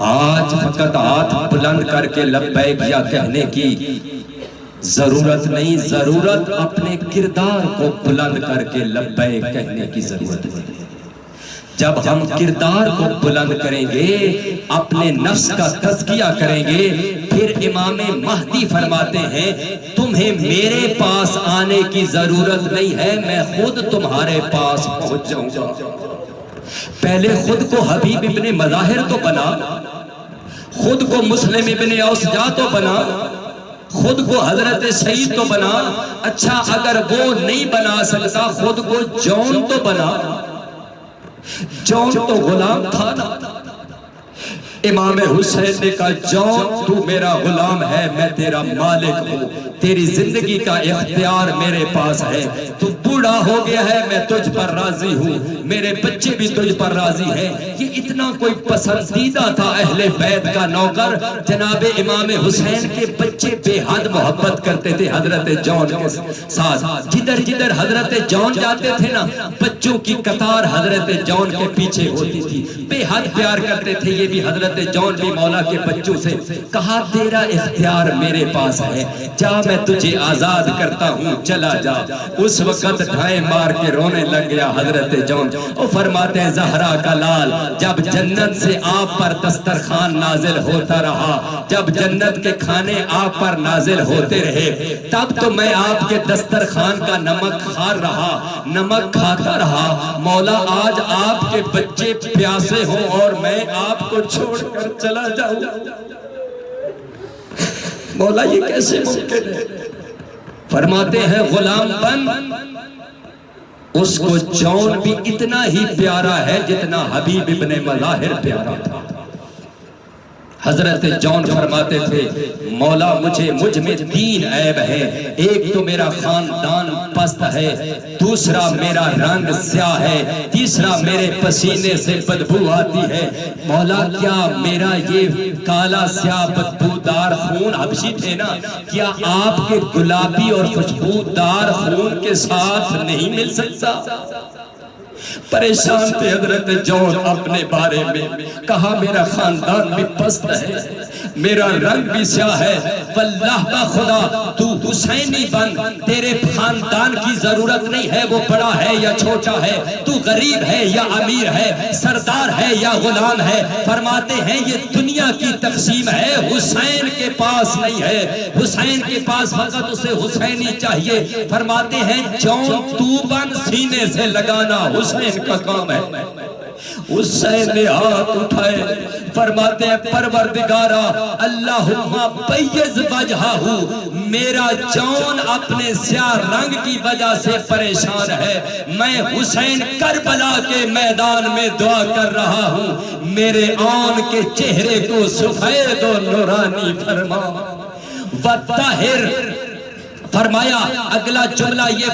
آج فقط ہاتھ بلند کر کے لبیک یا کہنے کی ضرورت نہیں، ضرورت اپنے کردار کو بلند کر کے لبیک کہنے کی ضرورت ہے۔ جب ہم کردار کو بلند کریں گے، اپنے نفس کا تزکیہ کریں گے، پھر امام مہدی فرماتے ہیں تمہیں میرے پاس آنے کی ضرورت نہیں ہے، میں خود تمہارے پاس پہنچ جاؤں گا۔ پہلے خود کو حبیب ابن مظاہر تو بنا، خود کو مسلم ابن اوسجا تو بنا، خود کو حضرت سعید تو بنا۔ اچھا اگر وہ نہیں بنا سکتا، خود کو جون تو بنا۔ جون تو غلام تھا نا۔ امام حسین نے کہا جون تو میرا غلام ہے، میں تیرا مالک ہوں، تیری زندگی کا اختیار میرے پاس ہے، تو بوڑھا ہو گیا ہے میں تجھ پر راضی ہوں، میرے بچے بھی تجھ پر راضی ہیں۔ یہ اتنا کوئی پسندیدہ تھا اہل بیت کا نوکر، جناب امام حسین کے بچے بے حد محبت کرتے تھے حضرت جون کے ساتھ۔ جدھر جدھر حضرت جون جاتے تھے نا، بچوں کی قطار حضرت جون کے پیچھے ہوتی تھی، بے حد پیار کرتے تھے۔ یہ بھی حضرت جون بھی مولا کے بچوں سے کہا تیرا اختیار میرے پاس ہے، جا میں تجھے آزاد کرتا ہوں، چلا جا۔ اس وقت دھائیں مار کے رونے لگ گیا حضرت جون. وہ فرماتے ہیں زہرا کا لال جب جنت سے آپ پر دسترخوان نازل ہوتا رہا, جب جنت کے کھانے آپ پر نازل ہوتے رہے, تب تو میں آپ کے دسترخوان کا نمک کھا رہا, نمک کھاتا رہا. مولا آج آپ کے بچے پیاسے ہوں اور میں آپ کو چھوڑ کر چلا جاؤں, مولا یہ کیسے ممکن ہے؟ فرماتے ہیں غلام بن, اس کو جون بھی اتنا ہی پیارا ہے جتنا حبیب ابن مظاہر پیارا تھا. حضرت جون فرماتے تھے مولا مجھ میں 3 عیب ہیں. ایک تو میرا خاندان پست ہے, دوسرا میرا رنگ سیاہ ہے, تیسرا میرے پسینے سے بدبو آتی ہے. مولا کیا میرا یہ کالا سیاہ بدبودار خون حبشی تھے نا, کیا آپ کے گلابی اور خوشبودار خون کے ساتھ نہیں مل سکتا؟ پریشان تھے حضرت جون اپنے بارے میں. کہا میرا خاندان بھی پست ہے, میرا رنگ بھی سیاہ ہے, واللہ کا خدا تو حسینی بن, تیرے خاندان کی ضرورت نہیں ہے وہ بڑا ہے یا چھوٹا ہے, تو غریب ہے یا امیر ہے, سردار ہے یا غلام ہے. فرماتے ہیں یہ دنیا کی تقسیم ہے, حسین کے پاس نہیں ہے, حسین کے پاس فقط اسے حسینی چاہیے. فرماتے ہیں جون تو بن, سینے سے لگانا حسین کا کام ہے. حسین نے ہاتھ اٹھائے, فرماتے ہیں پروردگارا اللہم بیض وجہہ, میرا جون اپنے سیاہ رنگ کی وجہ سے پریشان ہے, میں حسین کربلا کے میدان میں دعا کر رہا ہوں, میرے آن کے چہرے کو سفید و نورانی فرما. وطہر, فرمایا اگلا جملہ یہ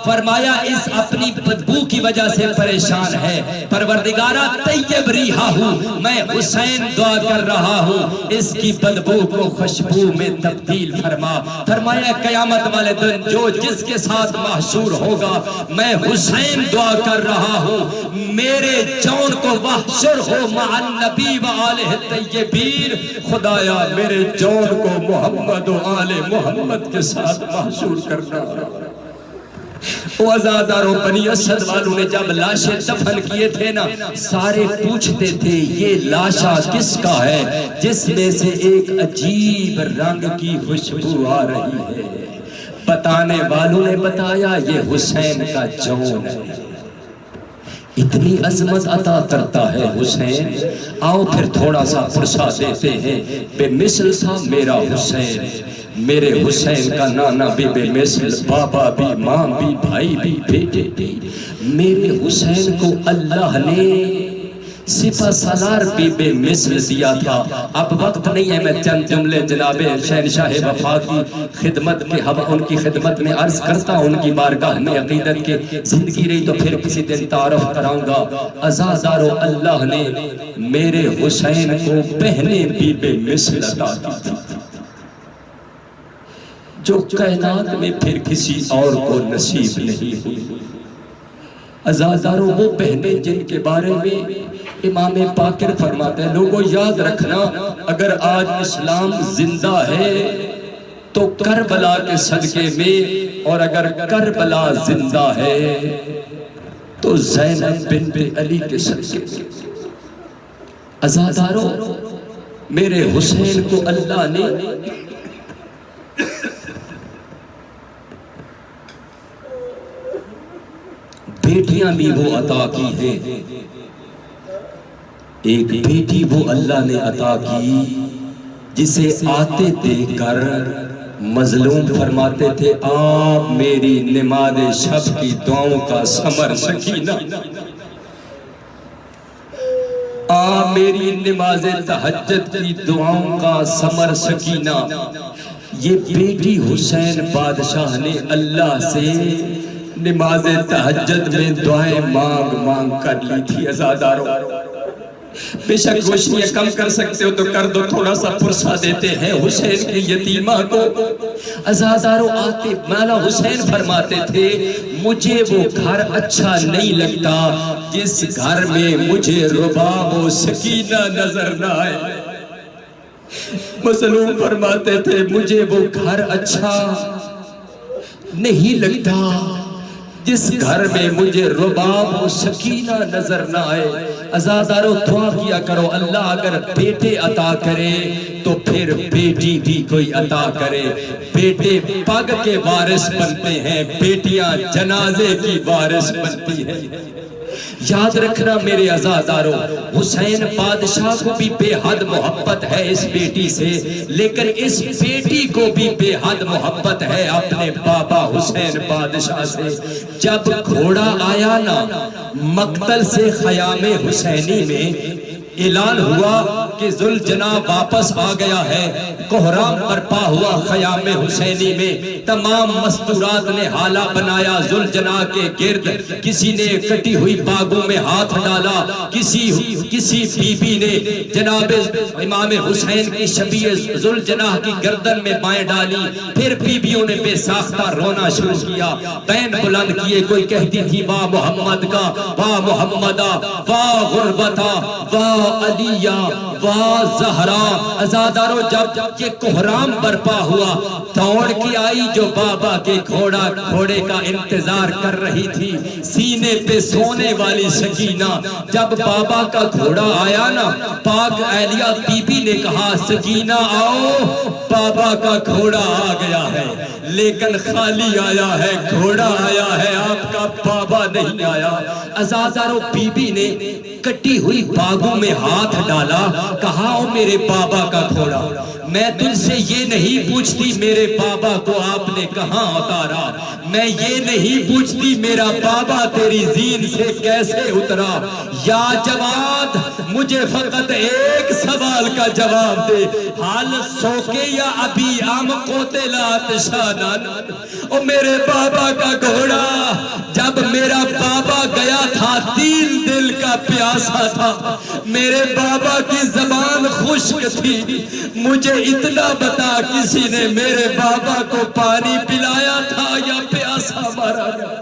فرمایا اس اپنی بدبو کی وجہ سے پریشان ہے, پروردگارہ طیب ریحہ ہوں, میں حسین دعا کر رہا ہوں اس کی بدبو کو خوشبو میں تبدیل فرما. فرمایا قیامت والے دن جو جس کے ساتھ محشور ہوگا, میں حسین دعا کر رہا ہوں میرے جون کو محشر ہو مع النبی و آلہ الطیبین. خدایا میرے جون کو محمد و آل محمد کے ساتھ محشور کرنا. وہ عزاداروں بنی اسد والوں نے جب لاشیں دفن کیے تھے نا, سارے پوچھتے تھے یہ لاشا کس کا ہے, جس میں سے ایک عجیب رنگ کی خوشبو آ رہی ہے. بتانے والوں نے بتایا یہ حسین کا جون ہے. اتنی عظمت عطا کرتا ہے حسین. آؤ پھر تھوڑا سا پرسا دیتے ہیں. بے مثل تھا میرا حسین, میرے حسین کا نانا بھی بے مثل, بابا بھی, ماں بھی, بھائی بھی, بیٹے بھی. میرے حسین کو اللہ نے سپہ سالار بھی بے مثل دیا تھا. اب وقت نہیں ہے میں چند جملے جناب شہنشاہ وفا کی خدمت کے ان کی خدمت میں عرض کرتا ہوں. ان کی بارگاہ میں عقیدت کے زندگی رہی تو پھر کسی دن تعارف کراؤں گا. عزادارو اللہ نے میرے حسین کو بہنیں بھی بے مثل عطا کی تھی, جو کائنات میں پھر کسی اور کو نصیب نہیں ہوئی. عزاداروں وہ بہنیں جن کے بارے میں امام باقر فرماتے ہیں لوگوں یاد رکھنا, اگر آج اسلام زندہ ہے تو کربلا کے صدقے میں, اور اگر کربلا زندہ ہے تو زینب بنت علی کے صدقے میں. عزاداروں میرے حسین کو اللہ نے بیٹیاں بھی وہ عطا کی ہیں. ایک بیٹی وہ اللہ نے عطا کی جسے آتے دیکھ کر مظلوم فرماتے تھے آپ میری نماز شب کی دعاؤں کا ثمر سکینہ, آپ میری نماز تہجد کی دعاؤں کا ثمر سکینہ. یہ بیٹی حسین بادشاہ نے اللہ سے نماز تہجد میں دعائیں مانگ مانگ کر لی تھی. عزاداروں بے شک روشنیاں کم کر سکتے ہو تو کر دو, تھوڑا سا پرسا دیتے ہیں حسین کی یتیمہ کو. عزاداروں آتے مولا حسین فرماتے تھے مجھے وہ گھر اچھا نہیں لگتا جس گھر میں مجھے رباب و سکینہ نظر نہ آئے. مظلوم فرماتے تھے مجھے وہ گھر اچھا نہیں لگتا جس گھر میں مجھے رباب و سکینہ نظر نہ آئے، عزادارو دعا کیا کرو اللہ اگر بیٹے عطا کرے تو پھر بیٹی بھی کوئی عطا کرے۔ بیٹے پگ کے وارث بنتے ہیں، بیٹیاں جنازے کی وارث بنتی ہیں۔ یاد رکھنا میرے عزادارو، حسین بادشاہ کو بھی بے حد محبت ہے اس بیٹی سے، لیکن اس بیٹی کو بھی بے حد محبت ہے اپنے بابا حسین بادشاہ سے۔ جب گھوڑا آیا نا مقتل سے خیام حسینی میں، اعلان ہوا کہ ذوالجناح واپس آ گیا ہے، کوہرام برپا ہوا خیام حسینی میں، تمام مستورات نے حالہ بنایا ذوالجناح کے گرد، کسی نے کٹی ہوئی باغوں میں ہاتھ ڈالا، کسی بی بی نے جناب امام حسین کی شبیہ ذوالجناح کی گردن میں بائیں ڈالی، پھر بیویوں نے بے ساختہ رونا شروع کیا، بین بلند کیے، کوئی کہتی تھی واہ محمد کا، واہ محمدہ، واہ غربتہ، واہ علیہ، واہ زہرا۔ عزادارو جب یہ کوہرام برپا ہوا، دوڑ کے آئی جو بابا کے گھوڑے کا انتظار کر رہی تھی، سینے پہ سونے والی سکینہ۔ جب بابا کا گھوڑا آیا نا، پاک اہلیہ بی بی نے کہا سکینہ آؤ، بابا کا گھوڑا آ گیا ہے، لیکن خالی آیا ہے، گھوڑا آیا ہے، آپ کا بابا نہیں آیا۔ عزادارو بی بی نے کٹی ہوئی باغوں میں ہاتھ ڈالا، کہا او میرے بابا کا گھوڑا، میں تجھ سے یہ نہیں پوچھتی میرے بابا کو آپ نے کہاں اتارا، میں یہ نہیں پوچھتی میرا بابا تیری زین سے کیسے اترا، یا جواد مجھے فقط ایک سوال کا جواب دے، حال سوکے یا ابھی ام قتلات شانان۔ او میرے بابا کا گھوڑا، جب میرا بابا گیا تھا تین دل کا پیاسا تھا، میرے بابا کی زبان خشک تھی، مجھے اتنا بتا کسی نے میرے بابا کو پانی پلایا تھا یا پیاسا مارا گیا؟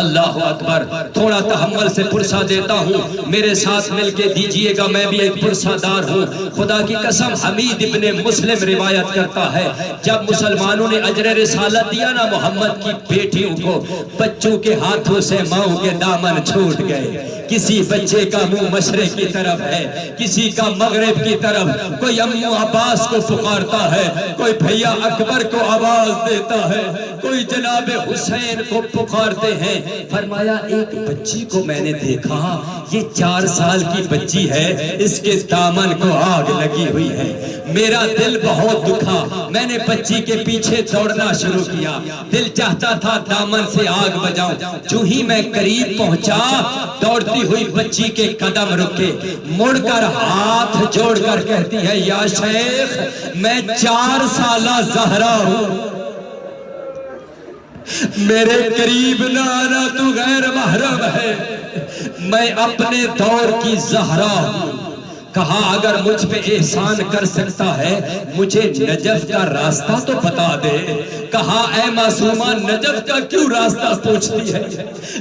اللہ اکبر۔ تھوڑا تحمل سے پرسہ دیتا ہوں، میرے ساتھ مل کے دیجئے گا، میں بھی ایک پرسہ دار ہوں۔ خدا کی قسم حمید ابن مسلم روایت کرتا ہے، جب مسلمانوں نے اجر رسالت دیا نا محمد کی بیٹیوں کو، بچوں کے ہاتھوں سے ماؤں کے دامن چھوٹ گئے۔ کسی بچے کا منہ مشرق کی طرف ہے، کسی کا مغرب کی طرف، کوئی امو عباس کو پکارتا ہے، کوئی بھیا اکبر کو آواز دیتا ہے، کوئی جناب حسین کو پکارتے ہیں۔ فرمایا ایک بچی کو میں نے دیکھا، یہ 4 سال کی بچی ہے، اس کے دامن کو آگ لگی ہوئی ہے، میرا دل بہت دکھا، میں نے بچی کے پیچھے دوڑنا شروع کیا، دل چاہتا تھا دامن سے آگ بجاؤں، جو ہی میں قریب پہنچا، دوڑتی ہوئی بچی کے قدم رکے، مڑ کر ہاتھ جوڑ کر کہتی ہے یا شیخ میں 4 سالہ زہرا ہوں، میرے قریب نہ آنا، تو غیر محرم ہے، میں اپنے دور کی زہرا ہوں۔ کہا اگر مجھ پہ احسان کر سکتا ہے مجھے نجف کا راستہ تو بتا دے۔ کہا اے معصومہ نجف کا کیوں راستہ پوچھتی ہے؟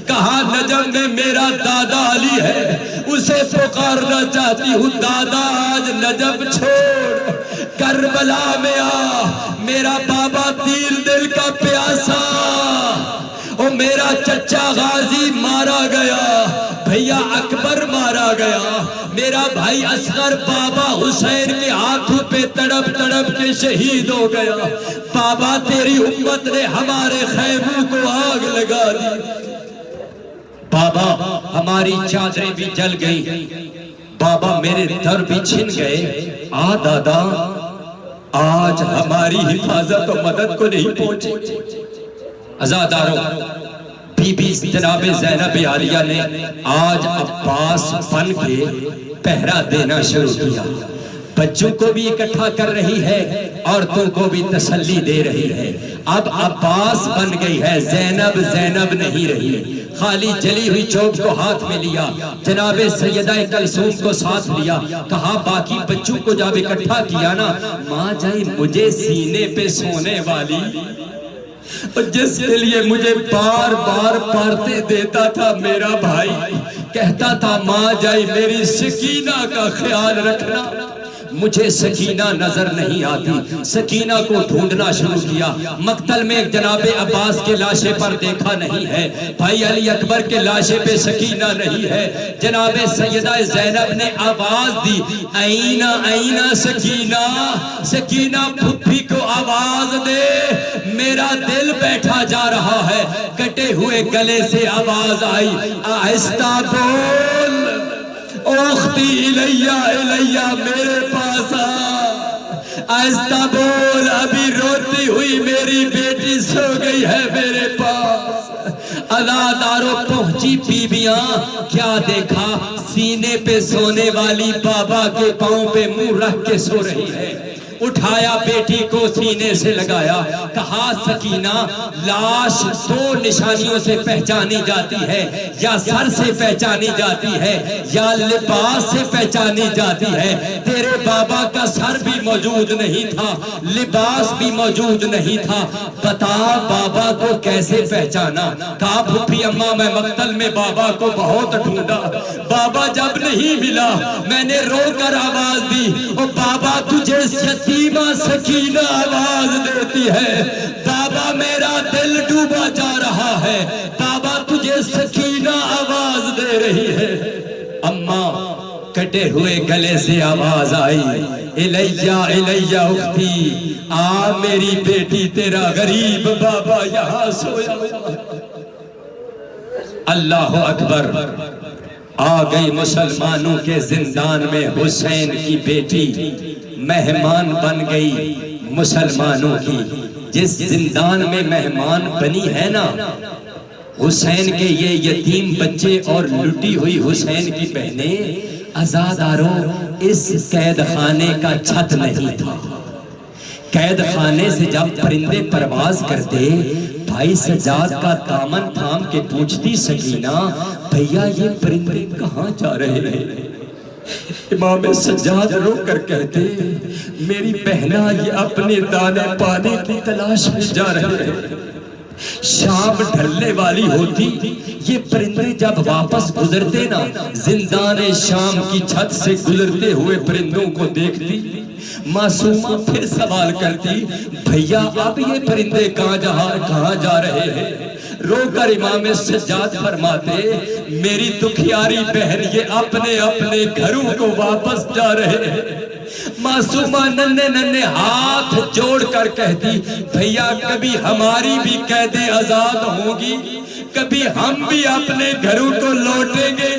کہا نجف میں میرا دادا علی ہے، اسے پکارنا چاہتی ہوں، دادا آج نجف چھوڑ، کربلا میں آ، میرا بابا تین دل کا پیاسا، او میرا چچا غازی مارا گیا، بھیا اکبر مارا گیا، میرا بھائی اصغر بابا حسین کے ہاتھوں پہ تڑپ تڑپ کے شہید ہو گیا، بابا تیری امت نے ہمارے خیموں کو آگ لگا دی، بابا ہماری چادریں بھی جل گئی، بابا میرے در بھی چھن گئے، آ دادا آج ہماری حفاظت و مدد کو نہیں پہنچی۔ عزاداروں بی بی جناب زینب عالیہ نے آج عباس بن کے پہرا دینا شروع کیا، بچوں کو بھی اکٹھا کر رہی ہے، عورتوں کو بھی تسلی دے رہی ہے، اب عباس بن گئی ہے، زینب زینب نہیں رہی، خالی جلی ہوئی چوب کو ہاتھ میں لیا، جناب سیدہ کلثوم کو ساتھ لیا، کہا باقی بچوں کو جب اکٹھا کیا نا، ماں جائی مجھے سینے پہ سونے والی، جس کے لیے مجھے بار بار پارتے دیتا تھا میرا بھائی، کہتا تھا ماں جائی میری سکینہ کا خیال رکھنا، مجھے سکینہ نظر نہیں آتی. سکینہ کو ڈھونڈنا شروع کیا. مقتل میں جناب عباس کے لاشے پر دیکھا نہیں ہے, بھائی علی اکبر کے لاشے پہ سکینہ نہیں ہے. جناب سیدہ زینب نے آواز دی, اینا اینا سکینہ, سکینہ پھپھی کو آواز دے, میرا دل بیٹھا جا رہا ہے. کٹے ہوئے گلے سے آواز آئی, آہستہ بول, اختی الیہ الیہ, میرے پاس آ, آہستہ بول, ابھی روتی ہوئی میری بیٹی سو گئی ہے میرے پاس. عزاداروں پہنچی بیویاں, کیا دیکھا, سینے پہ سونے والی بابا کے پاؤں پہ منہ رکھ کے سو رہی ہے. اٹھایا بیٹی کو سینے سے لگایا, کہا سکینہ لاش دو نشانیوں سے پہچانی جاتی ہے, یا سر سے پہچانی جاتی ہے یا لباس سے پہچانی جاتی ہے. تیرے بابا کا سر بھی موجود نہیں تھا, لباس بھی موجود نہیں تھا, بتا بابا کو کیسے پہچانا. کہا پھپھی اماں میں مقتل میں بابا کو بہت ڈھونڈا, بابا جب نہیں ملا میں نے رو کر آواز دی, او بابا تجھے یتیمہ سکینہ آواز دیتی ہے, بابا میرا دل ڈوبا جا رہا ہے, بابا تجھے سکینہ آواز دے رہی ہے. اماں کٹے ہوئے گلے سے آواز آئی, الیہ الیہ اختی, آ میری بیٹی, تیرا غریب بابا یہاں سویا. اللہ اکبر. آ گئی مسلمانوں کے زندان میں حسین کی بیٹی, مہمان بن گئی مسلمانوں کی. جس زندان میں مہمان بنی ہے نا, حسین کے یہ یتیم بچے اور لٹی ہوئی حسین کی بہنیں, عزاداروں اس قید خانے کا چھت نہیں تھا. قید خانے سے جب پرندے پرواز کرتے, بھائی سجاد کا دامن تھام کے پوچھتی سکینہ, بھیا یہ پرندے کہاں جا رہے ہیں؟ امام سجاد رو کر کہتے, میری بہنا یہ اپنے دانے پانے کی تلاش میں جا رہے ہیں. شام ڈھلنے والی ہوتی, یہ پرندے جب واپس گزرتے نا, زندان شام کی چھت سے گزرتے ہوئے پرندوں کو دیکھتی, معصومہ پھر سوال کرتی, بھیا اب یہ پرندے کہاں جا رہے ہیں؟ رو کر امام سجاد فرماتے, میری دکھیاری بہن یہ اپنے اپنے گھروں کو واپس جا رہے ہیں. معصومہ ننھے ننھے ہاتھ جوڑ کر کہتی, بھیا کبھی ہماری بھی قیدیں آزاد ہوں گی, کبھی ہم بھی اپنے گھروں کو لوٹیں گے.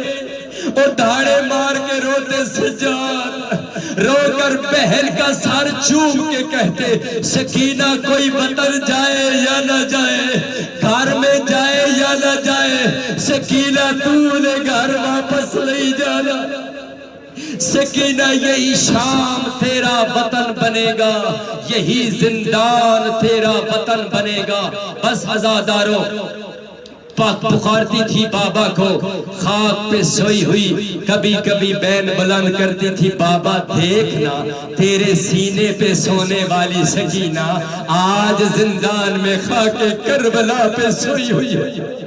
وہ دھاڑے مار کے روتے سجاد, رو کر بہن کا سر چوم کے کہتے, سکینہ کوئی وطن جائے یا نہ جائے, گھر میں جائے یا نہ جائے, سکینہ تو نے گھر واپس نہیں جانا. سکینہ یہی شام تیرا وطن بنے گا, یہی زندان تیرا وطن بنے گا. بس عزاداروں پکارتی تھی بابا کو, خاک پہ سوئی ہوئی کبھی کبھی بین بلند کرتی تھی, بابا دیکھنا تیرے سینے پہ سونے والی سکینہ آج زندان میں خاک کربلا پہ سوئی ہوئی ہے.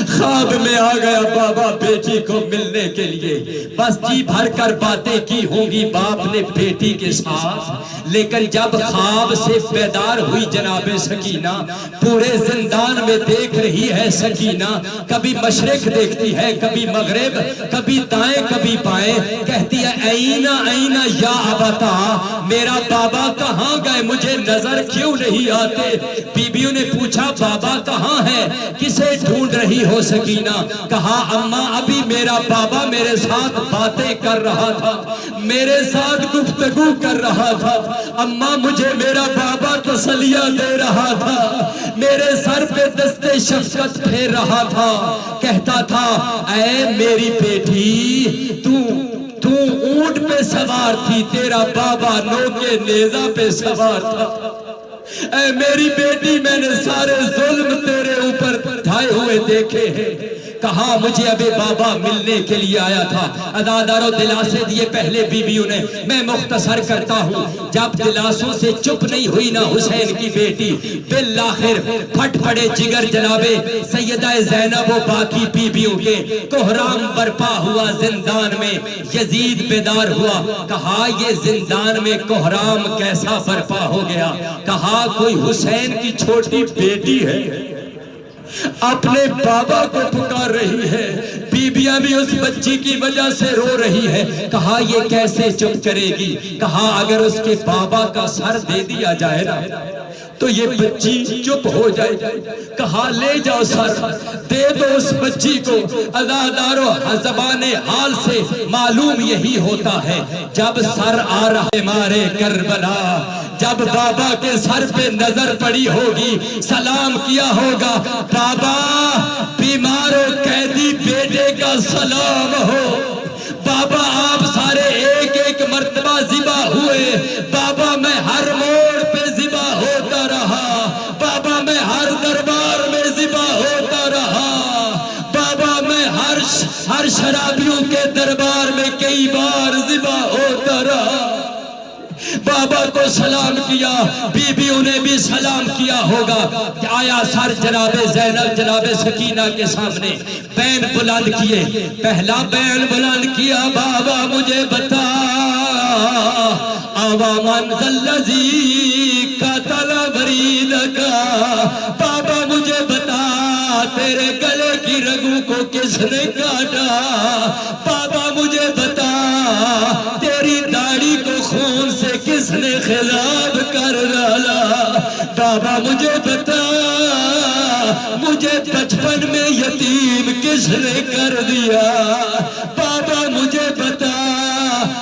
خواب میں آ گیا بابا بیٹی کو ملنے کے لیے, بس جی بھر کر باتیں کی ہوں گی باپ نے بیٹی کے ساتھ, لیکن جب خواب سے بیدار ہوئی جناب سکینہ, پورے زندان میں دیکھ رہی ہے سکینہ, کبھی مشرق دیکھتی ہے, کبھی مغرب, کبھی دائیں کبھی بائیں, کہتی ہے اینا اینا یا ابتا, میرا بابا کہاں گئے, مجھے نظر کیوں نہیں آتے. بیویوں نے پوچھا بابا کہاں ہے, کسے ڈھونڈ رہی ہو سکینہ؟ کہا اماں ابھی میرا بابا میرے ساتھ باتیں کر رہا تھا, میرے ساتھ گفتگو کر رہا تھا, اماں مجھے میرا بابا تسلیہ دے رہا تھا, میرے سر پہ دستے شفقت پھیر رہا تھا, کہتا تھا اے میری بیٹی تو اونٹ پہ سوار تھی, تیرا بابا نوکے نیزہ پہ سوار تھا. اے میری بیٹی میں نے سارے ظلم تیرے اوپر ڈھائے ہوئے دیکھے ہیں, کہا مجھے ابھی بابا ملنے کے لیے آیا تھا. عزاداروں دلاسے دیے پہلے بیویوں نے. میں مختصر کرتا ہوں. جب دلاسوں سے چپ نہیں ہوئی نا حسین کی بیٹی, بالآخر پھٹ پڑے جگر جناب سیدہ زینب و باقی بیویوں کے. کوہرام برپا ہوا زندان میں. یزید بیدار ہوا. کہا یہ زندان میں کوہرام کیسا برپا ہو گیا؟ کہا کوئی حسین کی چھوٹی بیٹی ہے, اپنے بابا کو پکار رہی ہے, بیبیاں بھی اس بچی کی وجہ سے رو رہی ہے. کہا یہ کیسے چپ کرے گی؟ کہا اگر اس کے بابا کا سر دے دیا جائے نا تو یہ بچی چپ ہو جائے. کہا لے جاؤ سر, دے دو اس بچی کو. عزاداروں زبان حال سے معلوم یہی ہوتا ہے, جب سر آ رہا مارے کربلا, جب بابا کے سر پہ نظر پڑی ہوگی, سلام کیا ہوگا, بابا بیمار و قیدی بیٹے کا سلام ہو. بابا آپ سارے ایک ایک مرتبہ ذبح ہوئے. بابا میں ہر موڑ پہ ذبح ہوتا رہا. بابا میں ہر دربار میں ذبح ہوتا رہا. بابا میں ہر شرابیوں کے دربار میں کئی بار ذبح ہوتا رہا. بابا کو سلام کیا, بیویوں نے بھی سلام کیا ہوگا. آیا سر جناب زینب جناب سکینہ کے سامنے, بین بلند کیے. پہلا بین بلند کیا, بابا مجھے بتا آوامن ذلذی قتل بریدکا. بابا مجھے بتا تیرے گلے کی رگوں کو کس نے کاٹا. بابا مجھے بتا تیری داڑھی کو خون سے کس نے خلاب کر ڈالا. بابا مجھے بتا مجھے بچپن میں یتیم کس نے کر دیا. بابا مجھے بتا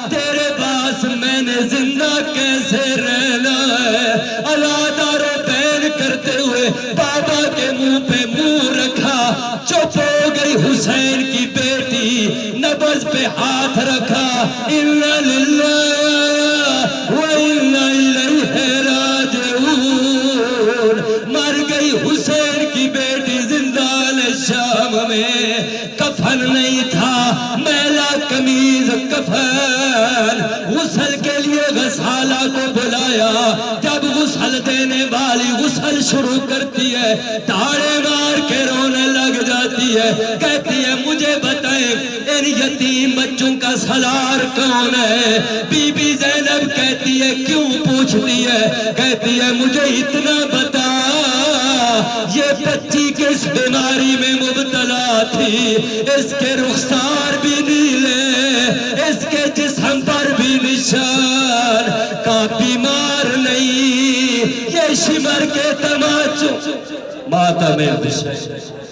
تیرے پاس میں نے زندہ کیسے رہنا ہے. عزاداروں بین کرتے ہوئے بابا کے منہ پہ منہ رکھا. چپ ہو گئی حسین کی بیٹی, نبض پہ ہاتھ رکھا. اِنَّا لِلَّهِ وَإِنَّا إِلَيْهِ رَاجِعُونَ. مر گئی حسین کی بیٹی زندان شام میں. کفن نہیں تھا, میلا قمیض کفن. غسل کے لیے غسالہ کو بلایا. جب غسل دینے والی غسل شروع کرتی ہے, تاڑے مار کے رونے لگ جاتی ہے. کہتی ہے مجھے بتائیں ان یتیم بچوں کا سالار کون ہے؟ بی بی زینب کہتی ہے کیوں پوچھتی ہے؟ کہتی ہے مجھے اتنا بتا یہ بچی کس بیماری میں مبتلا تھی. اس کے رخسار بھی نیلے, اس کے جسم پر بھی نشان. کا بیمار نہیں, یہ شمر کے تماچوں ماتم حسین.